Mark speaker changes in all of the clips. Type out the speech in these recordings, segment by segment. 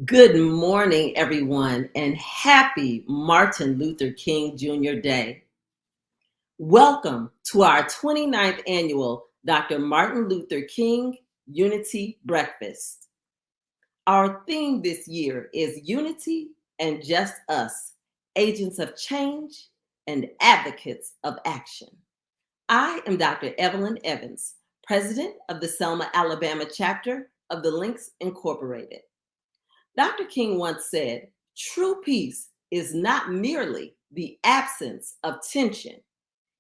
Speaker 1: Good morning, everyone, and happy Martin Luther King Jr. Day. Welcome to our 29th annual Dr. Martin Luther King Unity Breakfast. Our theme this year is Unity and Just Us, Agents of Change and Advocates of Action. I am Dr. Evelyn Evans, President of the Selma, Alabama chapter of the Links Incorporated. Dr. King once said, true peace is not merely the absence of tension,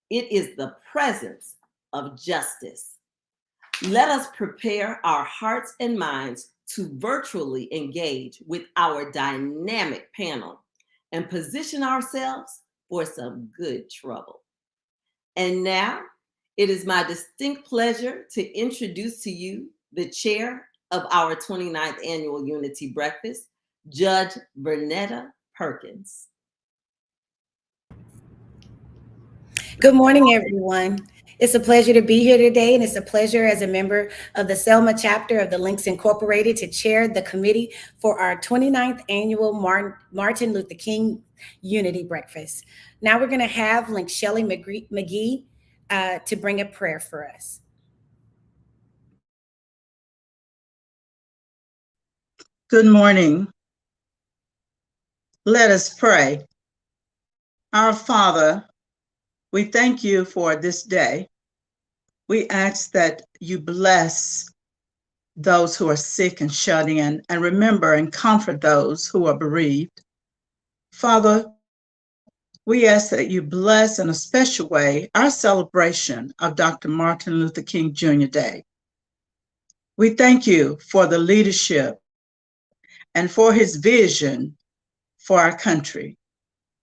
Speaker 1: it is the presence of justice. Let us prepare our hearts and minds to virtually engage with our dynamic panel and position ourselves for some good trouble. And now, it is my distinct pleasure to introduce to you the chair of our 29th Annual Unity Breakfast, Judge Vernetta Perkins.
Speaker 2: Good morning, everyone. It's a pleasure to be here today, and it's a pleasure as a member of the Selma chapter of the Links Incorporated to chair the committee for our 29th Annual Martin Luther King Unity Breakfast. Now we're going to have Link Shelley McGee to bring a prayer for us.
Speaker 3: Good morning. Let us pray. Our Father, we thank you for this day. We ask that you bless those who are sick and shut in, and remember and comfort those who are bereaved. Father, we ask that you bless in a special way our celebration of Dr. Martin Luther King Jr. Day. We thank you for the leadership and for his vision for our country.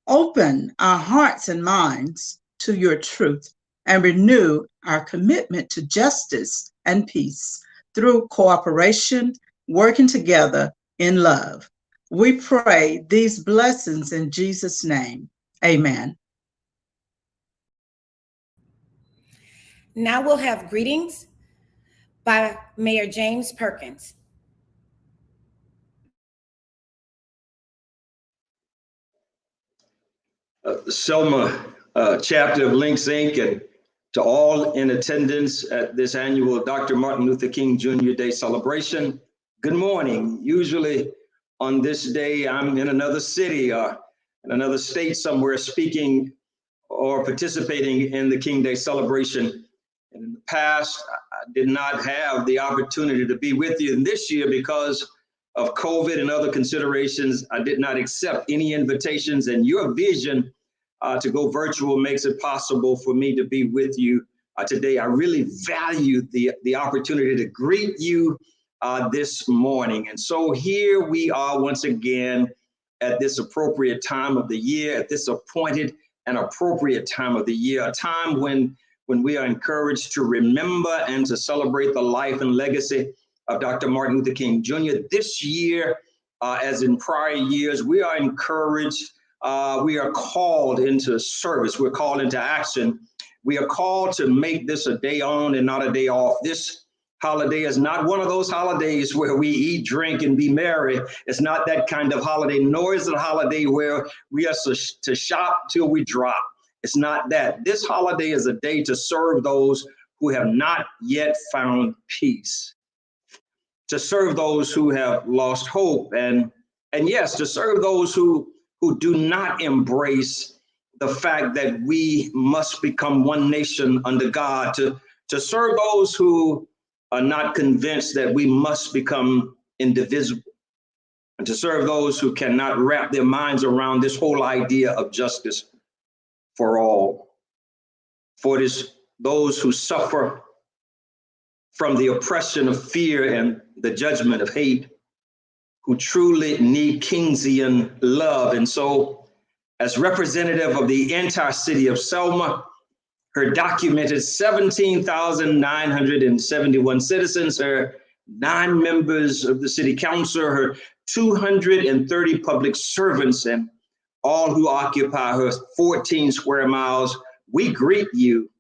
Speaker 3: Open our hearts and minds to your truth and renew our commitment to justice and peace through cooperation, working together in love. We pray these blessings in Jesus' name. Amen.
Speaker 2: Now we'll have greetings by Mayor James Perkins.
Speaker 4: Selma chapter of Links Inc. and to all in attendance at this annual Dr. Martin Luther King Jr. Day celebration, good morning. Usually on this day, I'm in another city or in another state somewhere speaking or participating in the King Day celebration. And in the past, I did not have the opportunity to be with you. And this year, because of COVID and other considerations, I did not accept any invitations, and your vision to go virtual makes it possible for me to be with you today. I really value the opportunity to greet you this morning. And so here we are once again at this appropriate time of the year, at this appointed and appropriate time of the year, a time when we are encouraged to remember and to celebrate the life and legacy of Dr. Martin Luther King Jr. This year, as in prior years, we are encouraged. We are called into service. We're called into action. We are called to make this a day on and not a day off. This holiday is not one of those holidays where we eat, drink, and be merry. It's not that kind of holiday, nor is it a holiday where we are to shop till we drop. It's not that. This holiday is a day to serve those who have not yet found peace, to serve those who have lost hope, and yes, to serve those who do not embrace the fact that we must become one nation under God, to serve those who are not convinced that we must become indivisible, and to serve those who cannot wrap their minds around this whole idea of justice for all. For it is those who suffer from the oppression of fear and the judgment of hate who truly need Kingsian love. And so, as representative of the entire city of Selma, her documented 17,971 citizens, her 9 members of the city council, her 230 public servants, and all who occupy her 14 square miles, we greet you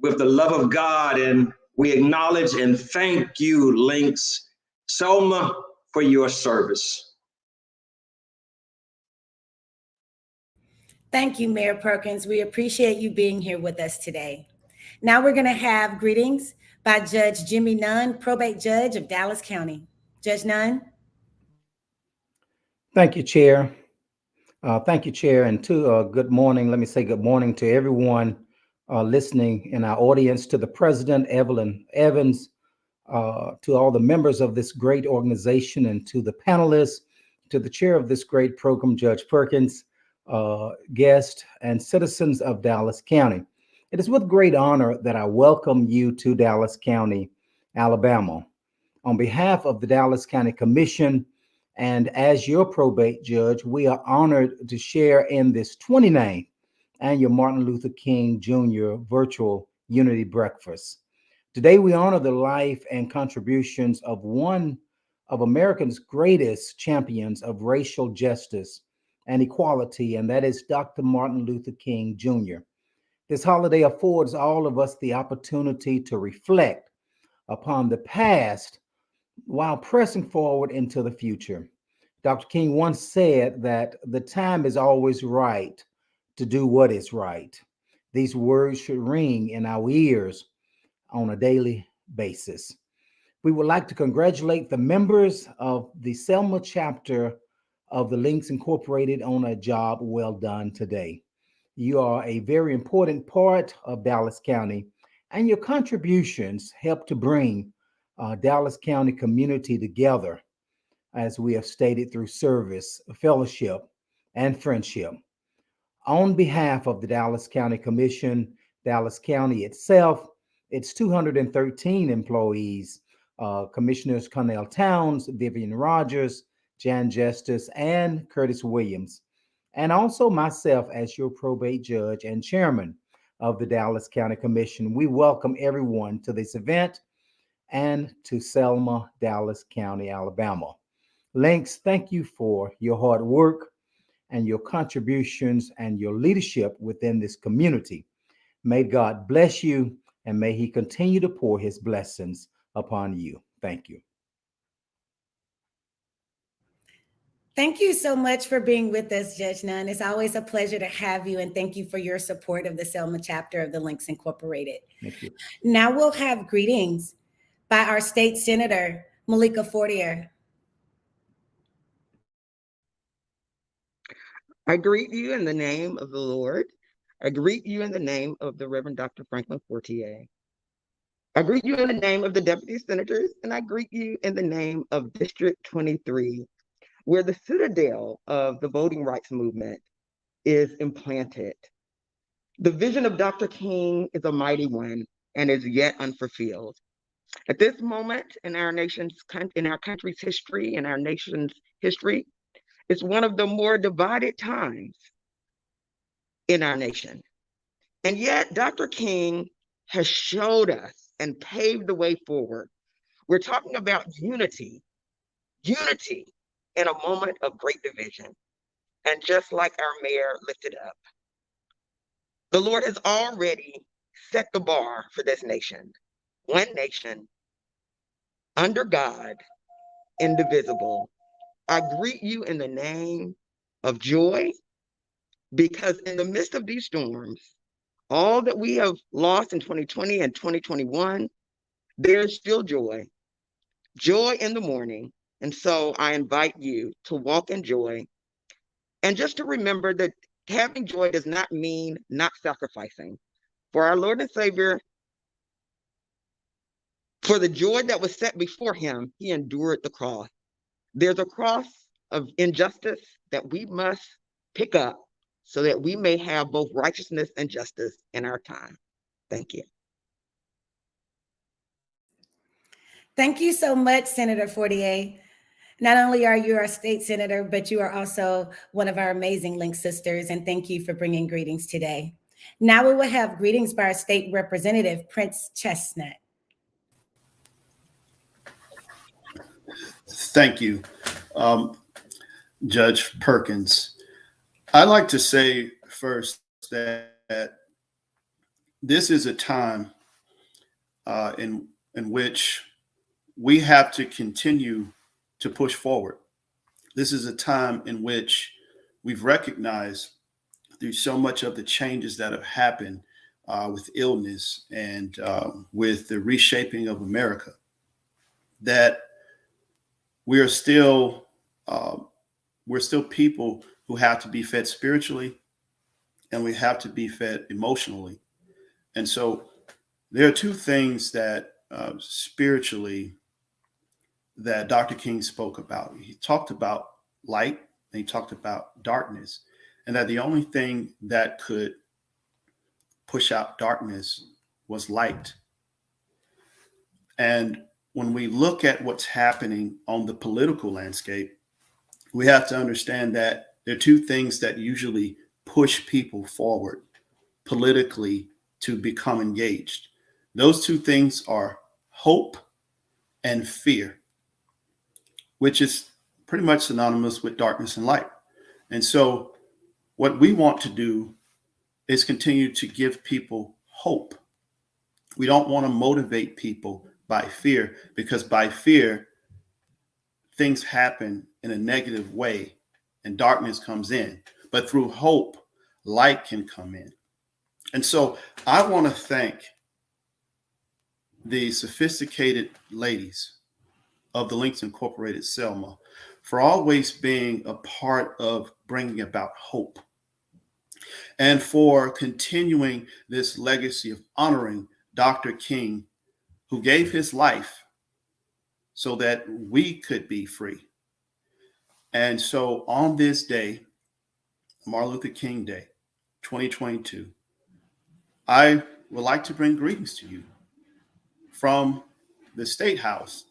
Speaker 4: with the love of God, and we acknowledge and thank you, Links Selma, for your service.
Speaker 2: Thank you, Mayor Perkins. We appreciate you being here with us today. Now we're going to have greetings by Judge Jimmy Nunn, probate judge of Dallas County. Judge Nunn.
Speaker 5: Thank you, Chair. Thank you, Chair. And good morning. Let me say good morning to everyone listening in our audience, to the President, Evelyn Evans, to all the members of this great organization, and to the panelists, to the chair of this great program, Judge Perkins, guests, and citizens of Dallas County. It is with great honor that I welcome you to Dallas County, Alabama. On behalf of the Dallas County Commission, and as your probate judge, we are honored to share in this 29th annual Martin Luther King Jr. virtual Unity Breakfast. Today, we honor the life and contributions of one of America's greatest champions of racial justice and equality, and that is Dr. Martin Luther King Jr. This holiday affords all of us the opportunity to reflect upon the past while pressing forward into the future. Dr. King once said that the time is always right to do what is right. These words should ring in our ears on a daily basis. We would like to congratulate the members of the Selma chapter of the Links Incorporated on a job well done today. You are a very important part of Dallas County, and your contributions help to bring Dallas County community together, as we have stated, through service, fellowship, and friendship. On behalf of the Dallas County Commission, Dallas County itself, its 213 employees, Commissioners Cornell Towns, Vivian Rogers, Jan Justice, and Curtis Williams, and also myself as your probate judge and chairman of the Dallas County Commission, we welcome everyone to this event and to Selma, Dallas County, Alabama. Links, thank you for your hard work and your contributions and your leadership within this community. May God bless you, and may he continue to pour his blessings upon you. Thank you.
Speaker 2: Thank you so much for being with us, Judge Nunn. It's always a pleasure to have you, and thank you for your support of the Selma chapter of the Links Incorporated.
Speaker 5: Thank you.
Speaker 2: Now we'll have greetings by our state senator, Malika Fortier.
Speaker 6: I greet you in the name of the Lord. I greet you in the name of the Reverend Dr. Franklin Fortier. I greet you in the name of the deputy senators, and I greet you in the name of District 23, where the citadel of the voting rights movement is implanted. The vision of Dr. King is a mighty one and is yet unfulfilled. At this moment in our country's history, in our nation's history, it's one of the more divided times in our nation. And yet Dr. King has showed us and paved the way forward. We're talking about unity in a moment of great division. And just like our mayor lifted up, the Lord has already set the bar for this nation. One nation, under God, indivisible. I greet you in the name of joy, because in the midst of these storms, all that we have lost in 2020 and 2021, there's still joy in the morning. And so I invite you to walk in joy, and just to remember that having joy does not mean not sacrificing. For our Lord and Savior, for the joy that was set before him, he endured the cross. There's a cross of injustice that we must pick up so that we may have both righteousness and justice in our time. Thank you.
Speaker 2: Thank you so much, Senator Fortier. Not only are you our state senator, but you are also one of our amazing Link sisters, and thank you for bringing greetings today. Now we will have greetings by our state representative, Prince Chestnut.
Speaker 7: Thank you, Judge Perkins. I'd like to say first that this is a time in which we have to continue to push forward. This is a time in which we've recognized through so much of the changes that have happened with illness and with the reshaping of America, that we are still we're still people who have to be fed spiritually, and we have to be fed emotionally. And so there are two things that spiritually that Dr. King spoke about. He talked about light and he talked about darkness, and that the only thing that could push out darkness was light. And when we look at what's happening on the political landscape, we have to understand that there are two things that usually push people forward politically to become engaged. Those two things are hope and fear, which is pretty much synonymous with darkness and light. And so what we want to do is continue to give people hope. We don't want to motivate people by fear, because by fear, things happen in a negative way and darkness comes in. But through hope, light can come in. And so I want to thank the sophisticated ladies of the Links Incorporated Selma for always being a part of bringing about hope, and for continuing this legacy of honoring Dr. King, who gave his life so that we could be free. And so on this day, Martin Luther King Day, 2022, I would like to bring greetings to you from the State House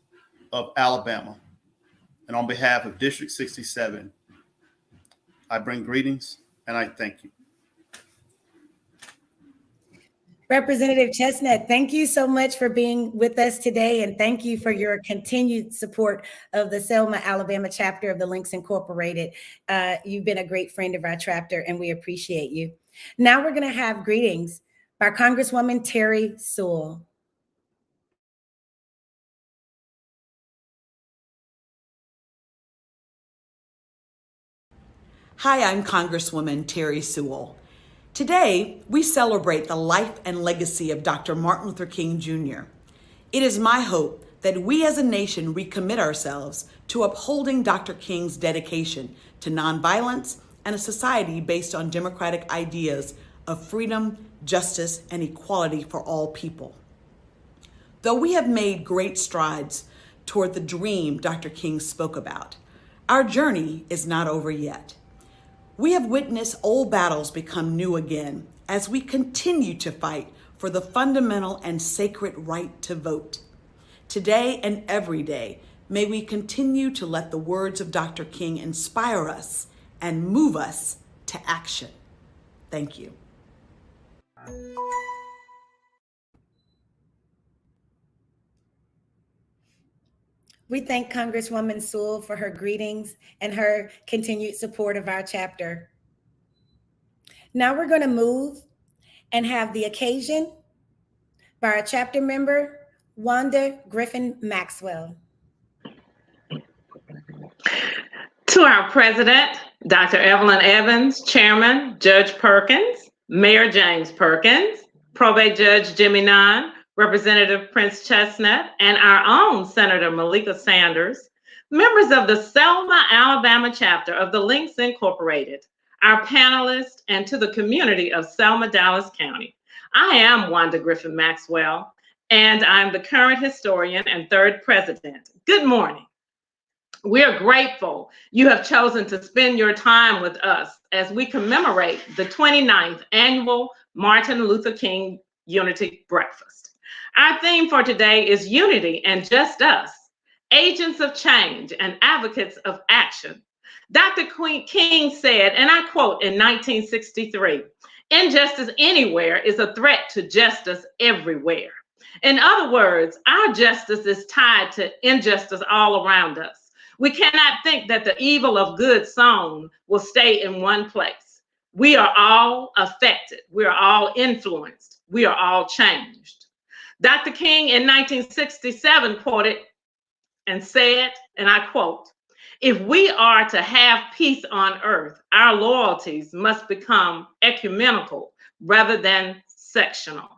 Speaker 7: of Alabama. And on behalf of District 67, I bring greetings and I thank you.
Speaker 2: Representative Chestnut, thank you so much for being with us today, and thank you for your continued support of the Selma, Alabama chapter of the Links Incorporated. You've been a great friend of our chapter, and we appreciate you. Now we're going to have greetings by Congresswoman Terry Sewell.
Speaker 8: Hi, I'm Congresswoman Terry Sewell. Today, we celebrate the life and legacy of Dr. Martin Luther King Jr. It is my hope that we as a nation recommit ourselves to upholding Dr. King's dedication to nonviolence and a society based on democratic ideas of freedom, justice, and equality for all people. Though we have made great strides toward the dream Dr. King spoke about, our journey is not over yet. We have witnessed old battles become new again as we continue to fight for the fundamental and sacred right to vote. Today and every day, may we continue to let the words of Dr. King inspire us and move us to action. Thank you.
Speaker 2: We thank Congresswoman Sewell for her greetings and her continued support of our chapter. Now we're going to move and have the occasion by our chapter member, Wanda Griffin Maxwell.
Speaker 9: To our president, Dr. Evelyn Evans, Chairman Judge Perkins, Mayor James Perkins, Probate Judge Jimmy Nunn, Representative Prince Chestnut, and our own Senator Malika Sanders, members of the Selma, Alabama chapter of the Links Incorporated, our panelists, and to the community of Selma, Dallas County. I am Wanda Griffin Maxwell, and I'm the current historian and third president. Good morning. We are grateful you have chosen to spend your time with us as we commemorate the 29th annual Martin Luther King Unity Breakfast. Our theme for today is Unity and Just Us, Agents of Change and Advocates of Action. Dr. King said, and I quote in 1963, "Injustice anywhere is a threat to justice everywhere." In other words, our justice is tied to injustice all around us. We cannot think that the evil of good sown will stay in one place. We are all affected. We are all influenced. We are all changed. Dr. King in 1967 quoted and said, and I quote, If we are to have peace on earth, our loyalties must become ecumenical rather than sectional.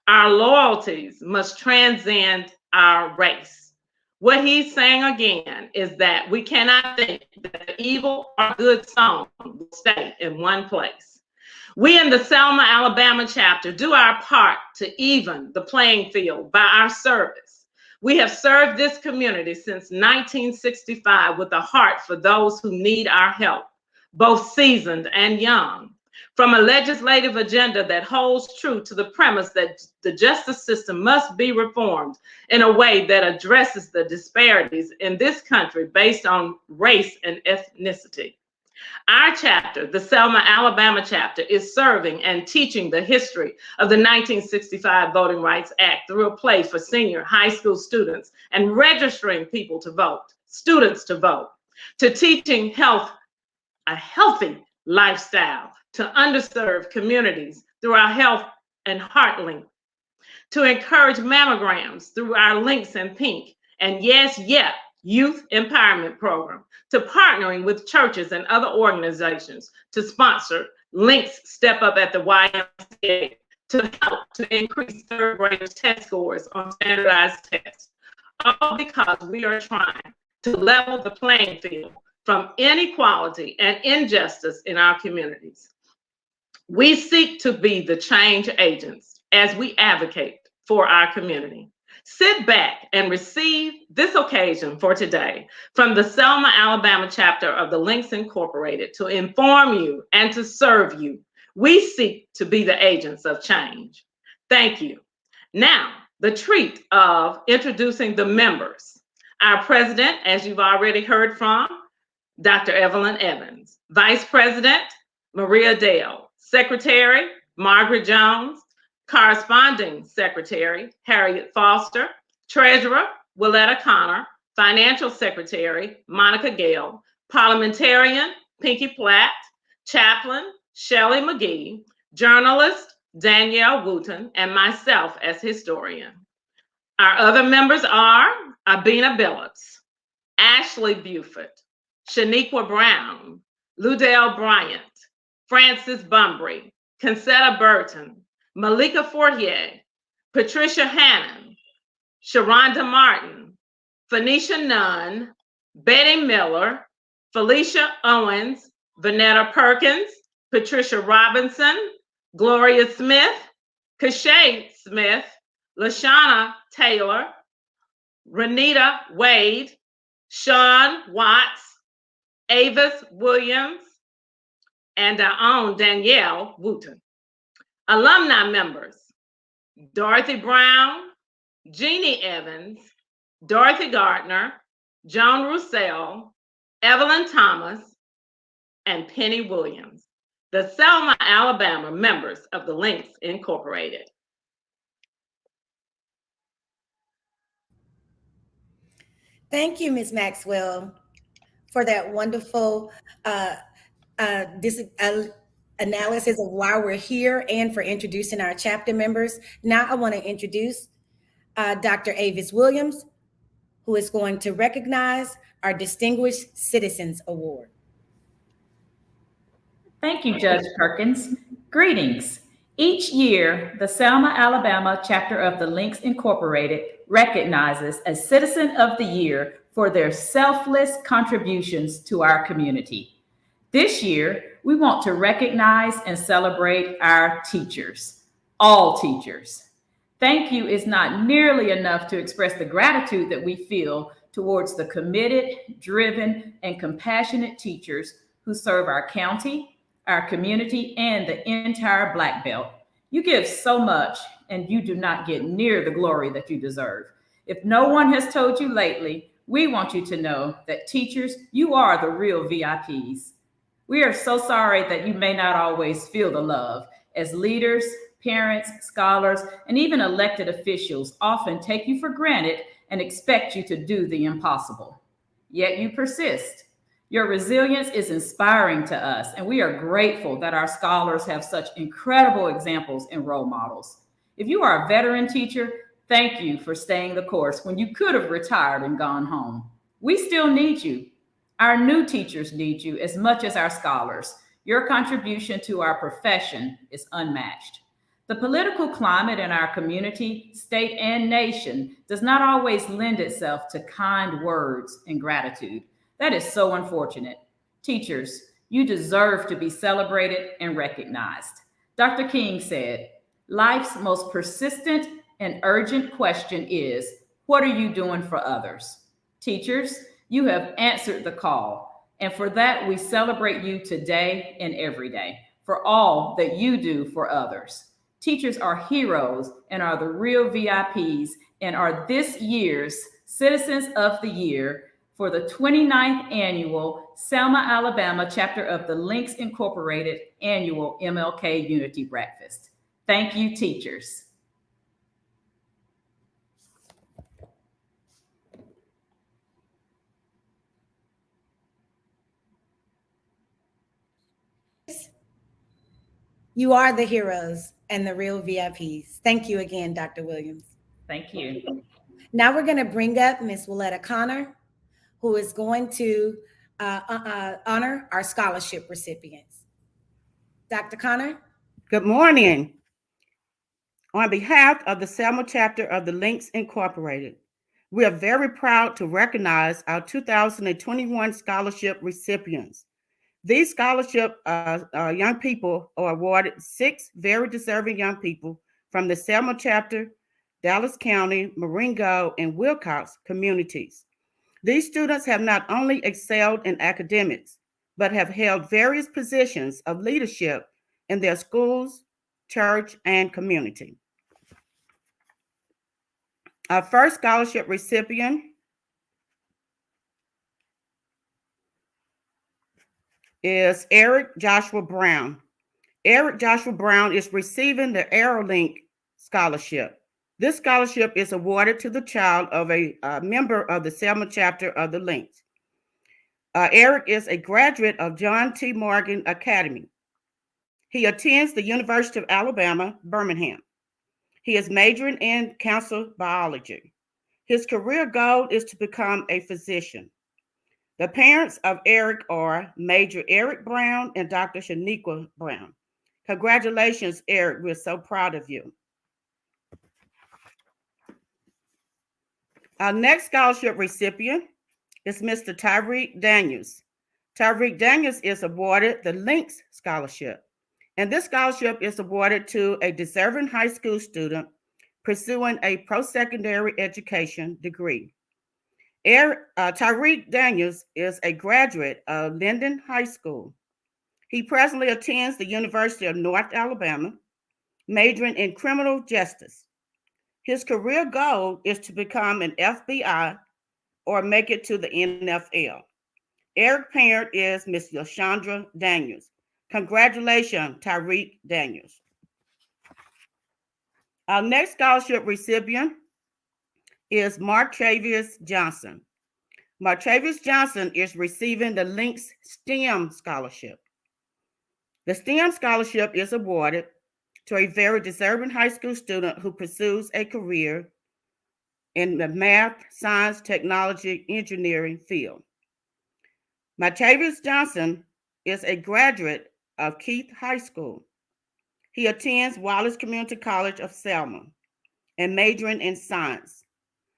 Speaker 9: Our loyalties must transcend our race. What he's saying again is that we cannot think that the evil or good soul will stay in one place. We in the Selma, Alabama chapter do our part to even the playing field by our service. We have served this community since 1965 with a heart for those who need our help, both seasoned and young. From a legislative agenda that holds true to the premise that the justice system must be reformed in a way that addresses the disparities in this country based on race and ethnicity. Our chapter, the Selma, Alabama chapter, is serving and teaching the history of the 1965 Voting Rights Act through a play for senior high school students and registering people to vote, students to vote, to teaching a healthy lifestyle to underserved communities through our Health and Heart Link, to encourage mammograms through our Links in Pink, and yes, Youth Empowerment Program, to partnering with churches and other organizations to sponsor Links Step Up at the YMCA, to help to increase third graders' test scores on standardized tests, all because we are trying to level the playing field from inequality and injustice in our communities. We seek to be the change agents as we advocate for our community. Sit back and receive this occasion for today from the Selma, Alabama chapter of the Links Incorporated to inform you and to serve you. We seek to be the agents of change. Thank you. Now, the treat of introducing the members. Our president, as you've already heard from, Dr. Evelyn Evans. Vice President, Maria Dale. Secretary, Margaret Jones. Corresponding Secretary, Harriet Foster. Treasurer, Willetta Connor. Financial Secretary, Monica Gale. Parliamentarian, Pinky Platt. Chaplain, Shelley McGee. Journalist, Danielle Wooten, and myself as historian. Our other members are Abina Billups, Ashley Buford, Shaniqua Brown, Ludell Bryant, Francis Bumbry, Concetta Burton, Malika Fortier, Patricia Hannon, Sharonda Martin, Phoenicia Nunn, Betty Miller, Felicia Owens, Vanetta Perkins, Patricia Robinson, Gloria Smith, Kashay Smith, Lashana Taylor, Renita Wade, Sean Watts, Avis Williams, and our own Danielle Wooten. Alumni members, Dorothy Brown, Jeannie Evans, Dorothy Gardner, Joan Roussel, Evelyn Thomas, and Penny Williams, the Selma, Alabama members of the Links Incorporated.
Speaker 2: Thank you, Ms. Maxwell, for that wonderful analysis of why we're here and for introducing our chapter members. Now I want to introduce Dr. Avis Williams, who is going to recognize our Distinguished Citizens Award.
Speaker 10: Thank you, Judge Perkins. Greetings. Each year, the Selma, Alabama chapter of the Links Incorporated recognizes a Citizen of the Year for their selfless contributions to our community. This year, we want to recognize and celebrate our teachers, all teachers. Thank you is not nearly enough to express the gratitude that we feel towards the committed, driven, and compassionate teachers who serve our county, our community, and the entire Black Belt. You give so much, and you do not get near the glory that you deserve. If no one has told you lately, we want you to know that teachers, you are the real VIPs. We are so sorry that you may not always feel the love, as leaders, parents, scholars, and even elected officials often take you for granted and expect you to do the impossible. Yet you persist. Your resilience is inspiring to us, and we are grateful that our scholars have such incredible examples and role models. If you are a veteran teacher, thank you for staying the course when you could have retired and gone home. We still need you. Our new teachers need you as much as our scholars. Your contribution to our profession is unmatched. The political climate in our community, state, and nation does not always lend itself to kind words and gratitude. That is so unfortunate. Teachers, you deserve to be celebrated and recognized. Dr. King said, life's most persistent and urgent question is, what are you doing for others? Teachers, you have answered the call, and for that we celebrate you today and every day for all that you do for others. Teachers are heroes and are the real VIPs and are this year's Citizens of the Year for the 29th annual Selma, Alabama chapter of the Links Incorporated annual MLK Unity Breakfast. Thank you, teachers.
Speaker 2: You are the heroes and the real VIPs. Thank you again, Dr. Williams.
Speaker 10: Thank you.
Speaker 2: Now we're going to bring up Ms. Willetta Connor, who is going to honor our scholarship recipients. Dr. Connor?
Speaker 11: Good morning. On behalf of the Selma chapter of the Links Incorporated, we are very proud to recognize our 2021 scholarship recipients. These scholarship young people are awarded 6 very deserving young people from the Selma chapter, Dallas County, Marengo, and Wilcox communities. These students have not only excelled in academics, but have held various positions of leadership in their schools, church, and community. Our first scholarship recipient is Eric Joshua Brown. Eric Joshua Brown is receiving the AeroLink scholarship. This scholarship is awarded to the child of a member of the Selma chapter of the Links. Eric is a graduate of John T. Morgan Academy. He attends the University of Alabama, Birmingham. He is majoring in cancer biology. His career goal is to become a physician. The parents of Eric are Major Eric Brown and Dr. Shaniqua Brown. Congratulations, Eric. We're so proud of you. Our next scholarship recipient is Mr. Tyreek Daniels. Tyreek Daniels is awarded the Links Scholarship. And this scholarship is awarded to a deserving high school student pursuing a post-secondary education degree. Tyreek Daniels is a graduate of Linden High School. He presently attends the University of North Alabama, majoring in criminal justice. His career goal is to become an FBI or make it to the NFL. Eric's parent is Ms. Yashandra Daniels. Congratulations, Tyreek Daniels. Our next scholarship recipient is Martravius Johnson. Martravius Johnson is receiving the Links STEM Scholarship. The STEM Scholarship is awarded to a very deserving high school student who pursues a career in the math, science, technology, engineering field. Martravius Johnson is a graduate of Keith High School. He attends Wallace Community College of Selma and majoring in science.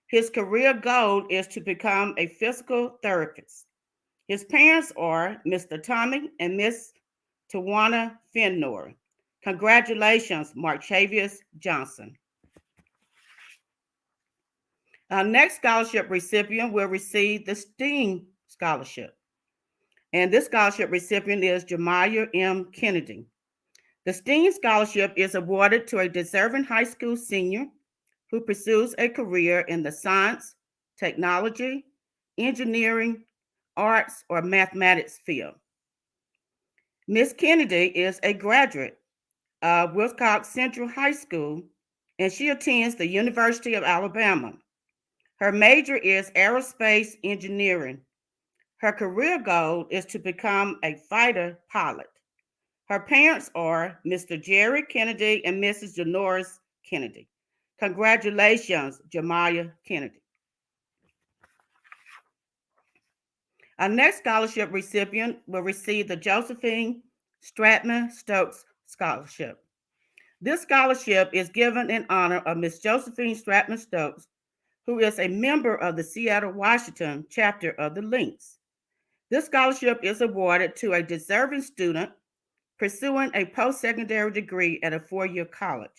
Speaker 11: His career goal is to become a physical therapist. His parents are Mr. Tommy and Miss Tawana Fenor. Congratulations, Martravius Johnson. Our next scholarship recipient will receive the STEAM Scholarship. And this scholarship recipient is Jemiah M. Kennedy. The STEAM Scholarship is awarded to a deserving high school senior who pursues a career in the science, technology, engineering, arts, or mathematics field. Ms. Kennedy is a graduate of Wilcox Central High School, and she attends the University of Alabama. Her major is aerospace engineering. Her career goal is to become a fighter pilot. Her parents are Mr. Jerry Kennedy and Mrs. Janoris Kennedy. Congratulations, Jemiah Kennedy. Our next scholarship recipient will receive the Josephine Stratman Stokes Scholarship. This scholarship is given in honor of Miss Josephine Stratman Stokes, who is a member of the Seattle, Washington chapter of the Lynx. This scholarship is awarded to a deserving student pursuing a post-secondary degree at a four-year college.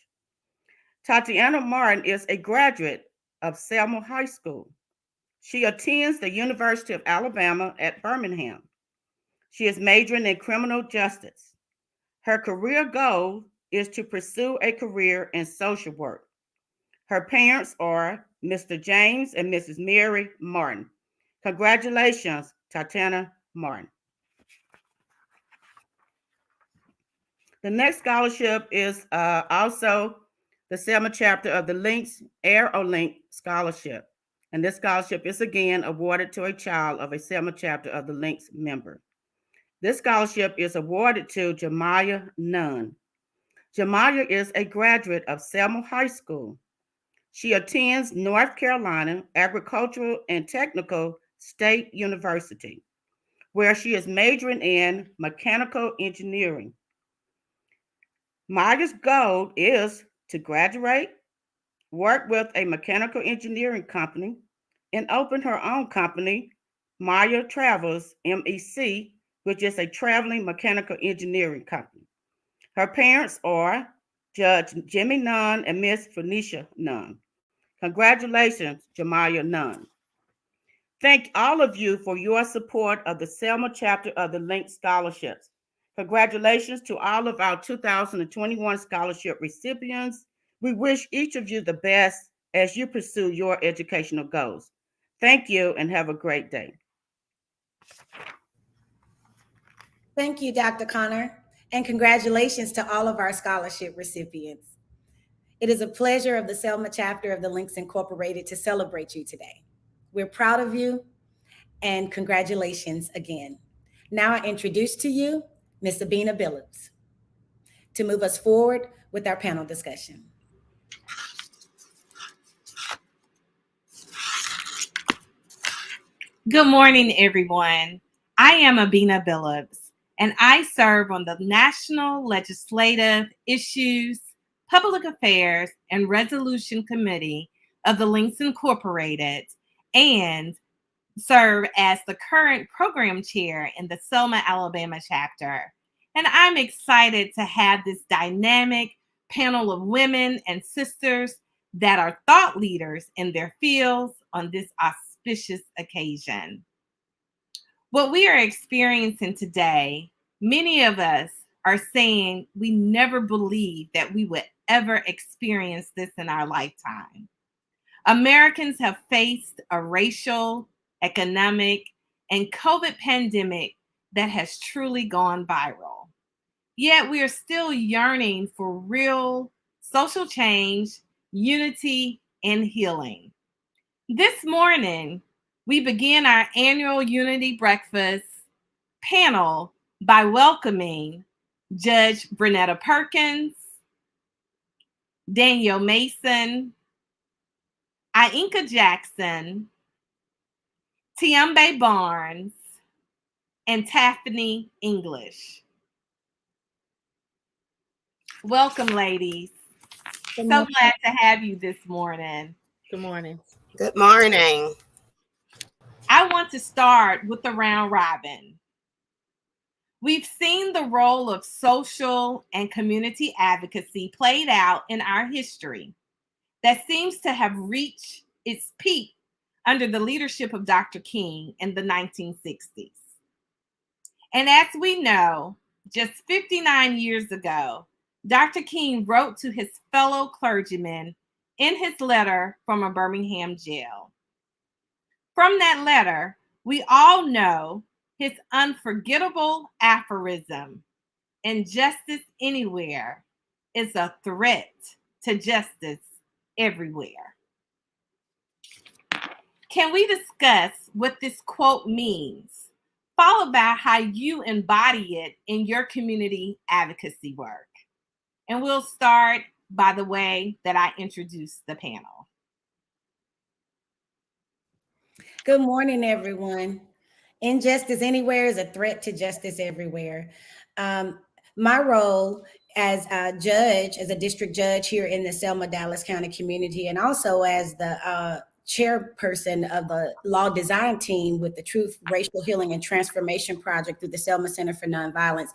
Speaker 11: Tatiana Martin is a graduate of Selma High School. She attends the University of Alabama at Birmingham. She is majoring in criminal justice. Her career goal is to pursue a career in social work. Her parents are Mr. James and Mrs. Mary Martin. Congratulations, Tatiana Martin. The next scholarship is also the Selma chapter of the Lynx Air-O-Link Scholarship. And this scholarship is again awarded to a child of a Selma chapter of the Lynx member. This scholarship is awarded to Jemiah Nunn. Jemiah is a graduate of Selma High School. She attends North Carolina Agricultural and Technical State University, where she is majoring in mechanical engineering. Maya's goal is to graduate, work with a mechanical engineering company, and open her own company, Maya Travels, MEC, which is a traveling mechanical engineering company. Her parents are Judge Jimmy Nunn and Miss Phoenicia Nunn. Congratulations, Jemiah Nunn. Thank all of you for your support of the Selma chapter of the Lynx Scholarships. Congratulations to all of our 2021 scholarship recipients. We wish each of you the best as you pursue your educational goals. Thank you and have a great day.
Speaker 2: Thank you, Dr. Connor, and congratulations to all of our scholarship recipients. It is a pleasure of the Selma chapter of the Lynx Incorporated to celebrate you today. We're proud of you, and congratulations again. Now I introduce to you Ms. Sabina Billups to move us forward with our panel discussion.
Speaker 12: Good morning, everyone. I am Abina Billups, and I serve on the National Legislative Issues, Public Affairs, and Resolution Committee of the Lynx Incorporated, and serve as the current program chair in the Selma, Alabama chapter. And I'm excited to have this dynamic panel of women and sisters that are thought leaders in their fields on this auspicious occasion. What we are experiencing today, many of us are saying we never believed that we would ever experience this in our lifetime. Americans have faced a racial, economic, and COVID pandemic that has truly gone viral. Yet we are still yearning for real social change, unity, and healing. This morning, we begin our annual Unity Breakfast panel by welcoming Judge Brunetta Perkins, Danielle Mason, Ainka Jackson, Tiambe Barnes, and Taffany English. Welcome, ladies. So glad to have you this morning.
Speaker 13: Good morning.
Speaker 14: Good morning.
Speaker 12: I want to start with the round robin. We've seen the role of social and community advocacy played out in our history that seems to have reached its peak under the leadership of Dr. King in the 1960s. And as we know, just 59 years ago, Dr. King wrote to his fellow clergymen in his letter from a Birmingham jail. From that letter, we all know his unforgettable aphorism, "Injustice anywhere is a threat to justice everywhere." Can we discuss what this quote means, followed by how you embody it in your community advocacy work? And we'll start by the way that I introduce the panel.
Speaker 2: Good morning, everyone. Injustice anywhere is a threat to justice everywhere. My role as a judge, as a district judge here in the Selma, Dallas County community, and also as the chairperson of the law design team with the Truth, Racial Healing, and Transformation Project through the Selma Center for Nonviolence.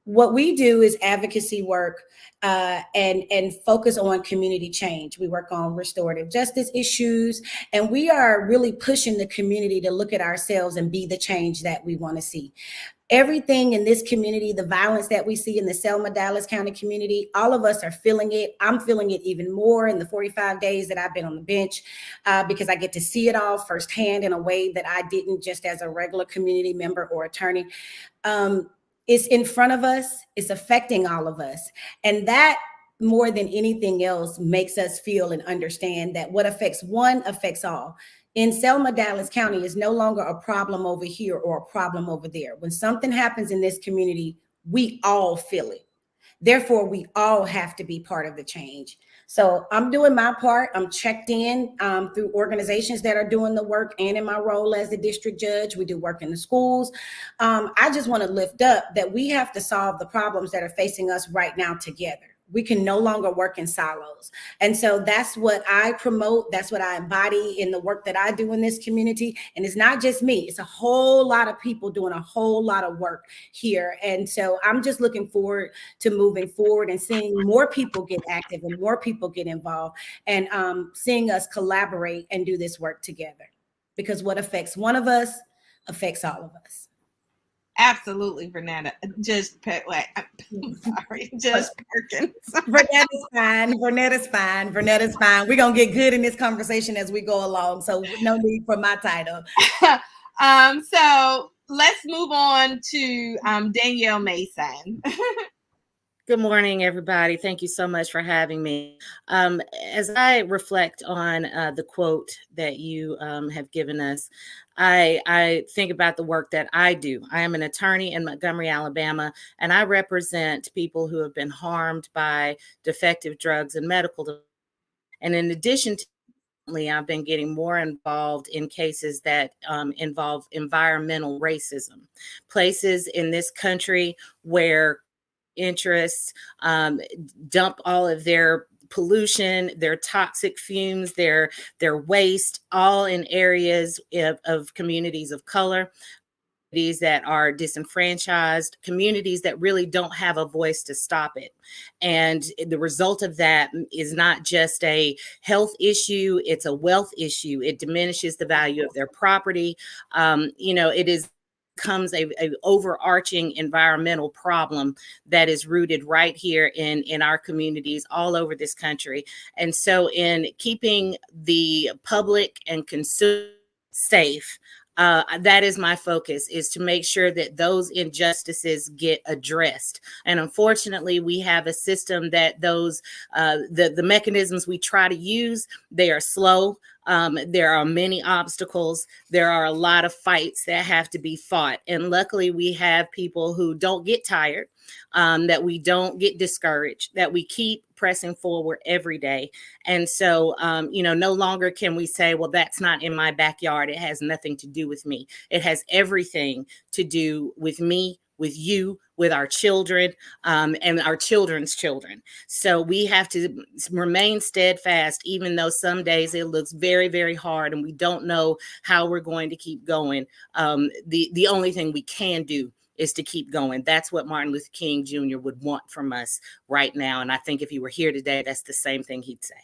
Speaker 2: What we do is advocacy work and focus on community change. We work on restorative justice issues, and we are really pushing the community to look at ourselves and be the change that we want to see. Everything in this community, the violence that we see in the Selma, Dallas County community, all of us are feeling it. I'm feeling it even more in the 45 days that I've been on the bench because I get to see it all firsthand in a way that I didn't just as a regular community member or attorney. It's in front of us. It's affecting all of us. And that, more than anything else, makes us feel and understand that what affects one affects all. In Selma, Dallas County is no longer a problem over here or a problem over there. When something happens in this community, we all feel it. Therefore, we all have to be part of the change. So I'm doing my part. I'm checked in through organizations that are doing the work, and in my role as the district judge, we do work in the schools. I just want to lift up that we have to solve the problems that are facing us right now together. We can no longer work in silos. And so that's what I promote. That's what I embody in the work that I do in this community. And it's not just me. It's a whole lot of people doing a whole lot of work here. And so I'm just looking forward to moving forward and seeing more people get active and more people get involved, and seeing us collaborate and do this work together. Because what affects one of us affects all of us.
Speaker 12: Absolutely, Vernetta. Just I'm sorry, Judge Perkins.
Speaker 2: Vernetta's fine. Vernetta's fine. Vernetta's fine. We're gonna get good in this conversation as we go along. So no need for my title.
Speaker 12: So let's move on to Danielle Mason.
Speaker 13: Good morning, everybody. Thank you so much for having me. As I reflect on the quote that you have given us, I think about the work that I do. I am an attorney in Montgomery, Alabama, and I represent people who have been harmed by defective drugs and medical. And in addition to I've been getting more involved in cases that involve environmental racism, places in this country where interests dump all of their pollution, their toxic fumes, their waste, all in areas of communities of color, that are disenfranchised, communities that really don't have a voice to stop it. And the result of that is not just a health issue, it's a wealth issue. It diminishes the value of their property. It becomes a overarching environmental problem that is rooted right here in our communities all over this country. And so in keeping the public and consumer safe, that is my focus, is to make sure that those injustices get addressed. And unfortunately, we have a system that the mechanisms we try to use, they are slow. There are many obstacles. There are a lot of fights that have to be fought. And luckily, we have people who don't get tired, that we don't get discouraged, that we keep pressing forward every day. And so, no longer can we say, well, that's not in my backyard. It has nothing to do with me. It has everything to do with me, with you, with our children, and our children's children. So we have to remain steadfast, even though some days it looks very, very hard and we don't know how we're going to keep going. The only thing we can do is to keep going. That's what Martin Luther King Jr. would want from us right now. And I think if he were here today, that's the same thing he'd say.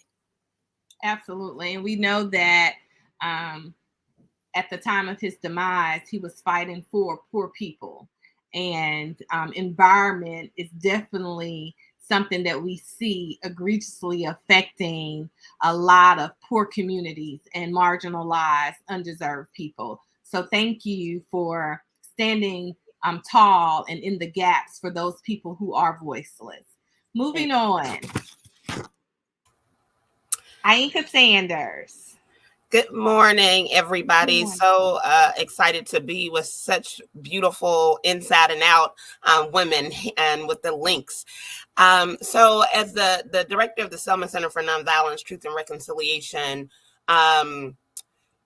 Speaker 12: Absolutely. And we know that at the time of his demise, he was fighting for poor people. And environment is definitely something that we see egregiously affecting a lot of poor communities and marginalized, undeserved people. So thank you for standing tall and in the gaps for those people who are voiceless. Moving on. Aika Sanders.
Speaker 14: Good morning, everybody.
Speaker 12: Good morning.
Speaker 14: So excited to be with such beautiful inside and out women and with the links. So as the director of the Selma Center for Nonviolence, Truth and Reconciliation,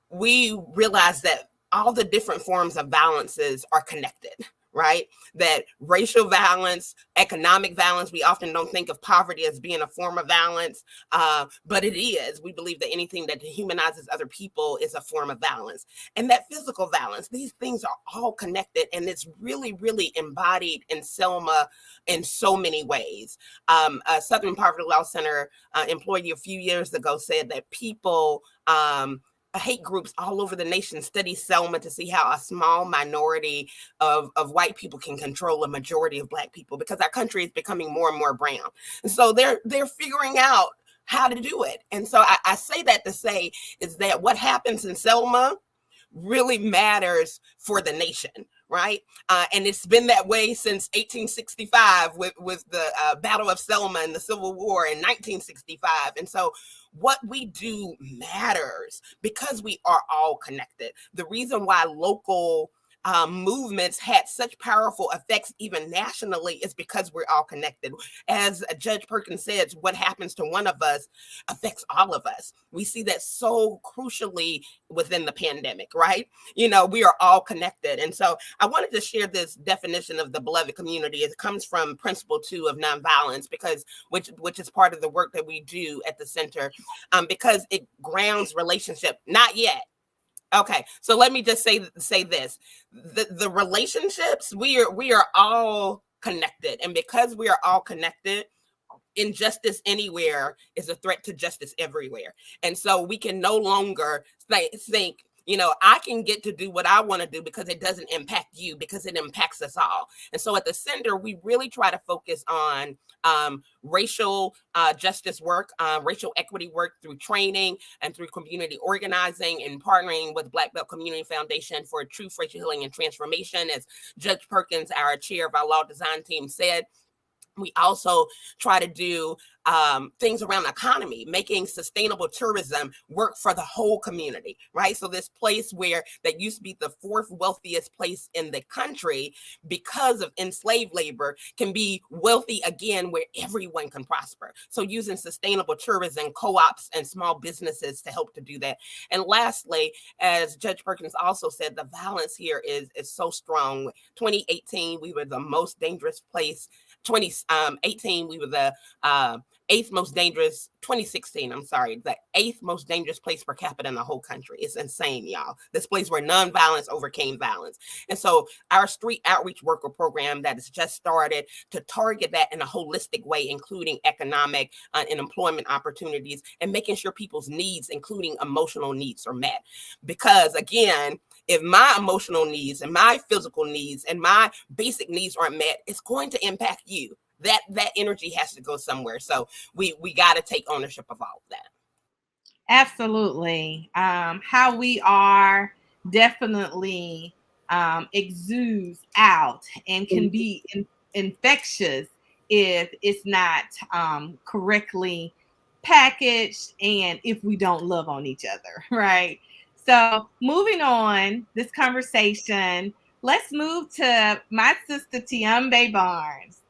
Speaker 14: we realized that all the different forms of violences are connected, right? That racial violence, economic violence, we often don't think of poverty as being a form of violence, but it is. We believe that anything that dehumanizes other people is a form of violence. And that physical violence, these things are all connected, and it's really, really embodied in Selma in so many ways. A Southern Poverty Law Center employee a few years ago said that people, hate groups all over the nation study Selma to see how a small minority of white people can control a majority of Black people, because our country is becoming more and more brown. And so they're figuring out how to do it. And so I say that to say is that what happens in Selma really matters for the nation, right? And it's been that way since 1865 with the Battle of Selma and the Civil War in 1965. And so what we do matters because we are all connected. The reason why local movements had such powerful effects even nationally is because we're all connected. As Judge Perkins says, what happens to one of us affects all of us. We see that so crucially within the pandemic, right? You know, we are all connected. And so I wanted to share this definition of the beloved community. It comes from Principle 2 of Nonviolence, because which is part of the work that we do at the center, because it grounds relationship. Not yet. Okay, so let me just say this: the relationships, we are all connected, and because we are all connected, injustice anywhere is a threat to justice everywhere. And so we can no longer think, you know, I can get to do what I want to do because it doesn't impact you, because it impacts us all. And so at the center, we really try to focus on racial justice work, racial equity work through training and through community organizing, and partnering with Black Belt Community Foundation for Truth, Racial Healing, and Transformation. As Judge Perkins, our chair of our law design team, said, we also try to do things around the economy, making sustainable tourism work for the whole community, right? So this place that used to be the fourth wealthiest place in the country because of enslaved labor can be wealthy again, where everyone can prosper. So using sustainable tourism, co-ops, and small businesses to help to do that. And lastly, as Judge Perkins also said, the violence here is so strong. 2018, we were the most dangerous place. 2018, we were the eighth most dangerous, 2016, I'm sorry, the eighth most dangerous place per capita in the whole country. It's insane, y'all. This place where nonviolence overcame violence. And so our street outreach worker program that has just started to target that in a holistic way, including economic and employment opportunities, and making sure people's needs, including emotional needs, are met. Because again, if my emotional needs and my physical needs and my basic needs aren't met, it's going to impact you. That energy has to go somewhere. So we got to take ownership of all of that.
Speaker 12: Absolutely. How we are definitely exudes out and can be infectious if it's not correctly packaged and if we don't love on each other, right? So moving on this conversation, let's move to my sister Tiambe Barnes.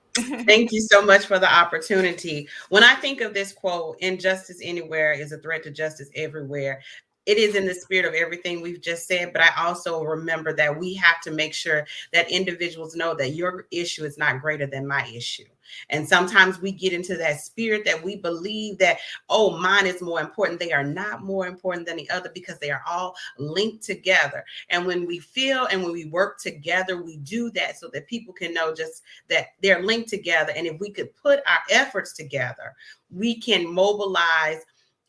Speaker 15: Thank you so much for the opportunity. When I think of this quote, injustice anywhere is a threat to justice everywhere, it is in the spirit of everything we've just said, but I also remember that we have to make sure that individuals know that your issue is not greater than my issue. And sometimes we get into that spirit that we believe that, oh, mine is more important. They are not more important than the other because they are all linked together. And when we feel and when we work together, we do that so that people can know just that they're linked together. And if we could put our efforts together, we can mobilize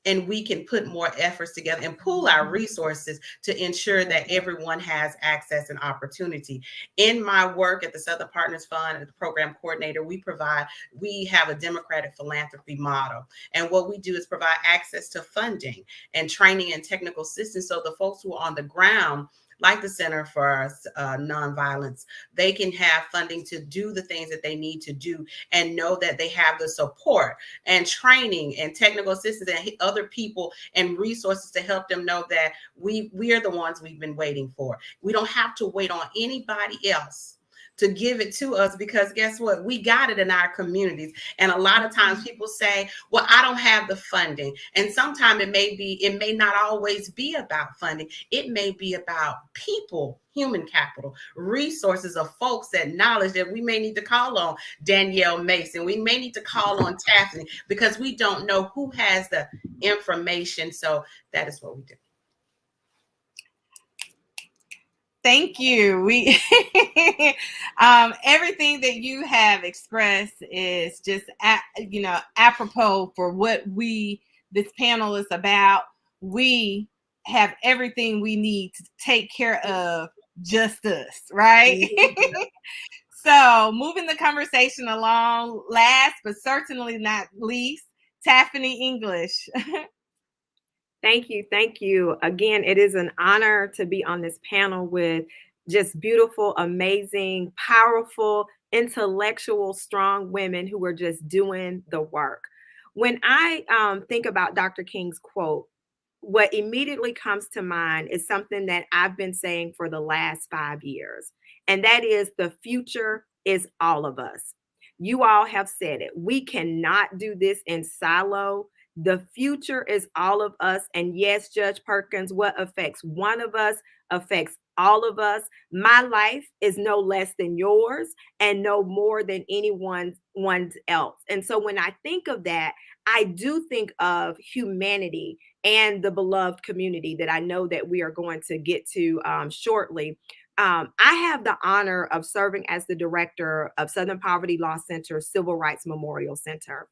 Speaker 15: and we can put more efforts together and pool our resources to ensure that everyone has access and opportunity. In my work at the Southern Partners Fund, as the program coordinator, we have a democratic philanthropy model. And what we do is provide access to funding and training and technical assistance so the folks who are on the ground, like the Center for Nonviolence, they can have funding to do the things that they need to do and know that they have the support and training and technical assistance and other people and resources to help them know that we are the ones we've been waiting for. We don't have to wait on anybody else to give it to us, because guess what? We got it in our communities. And a lot of times people say, well, I don't have the funding. And sometimes it may not always be about funding. It may be about people, human capital, resources of folks, that knowledge that we may need to call on Danielle Mason. We may need to call on Taffany, because we don't know who has the information. So that is what we do.
Speaker 12: Thank you. We everything that you have expressed is just apropos for what this panel is about. We have everything we need to take care of just us, right? So moving the conversation along, last but certainly not least, Taffany English.
Speaker 16: Thank you. Thank you. Again, it is an honor to be on this panel with just beautiful, amazing, powerful, intellectual, strong women who are just doing the work. When I think about Dr. King's quote, what immediately comes to mind is something that I've been saying for the last 5 years, and that is the future is all of us. You all have said it. We cannot do this in silo. The future is all of us. And yes, Judge Perkins, what affects one of us affects all of us. My life is no less than yours and no more than anyone's else. And so when I think of that, I do think of humanity and the beloved community that I know that we are going to get to shortly. I have the honor of serving as the director of Southern Poverty Law Center Civil Rights Memorial Center.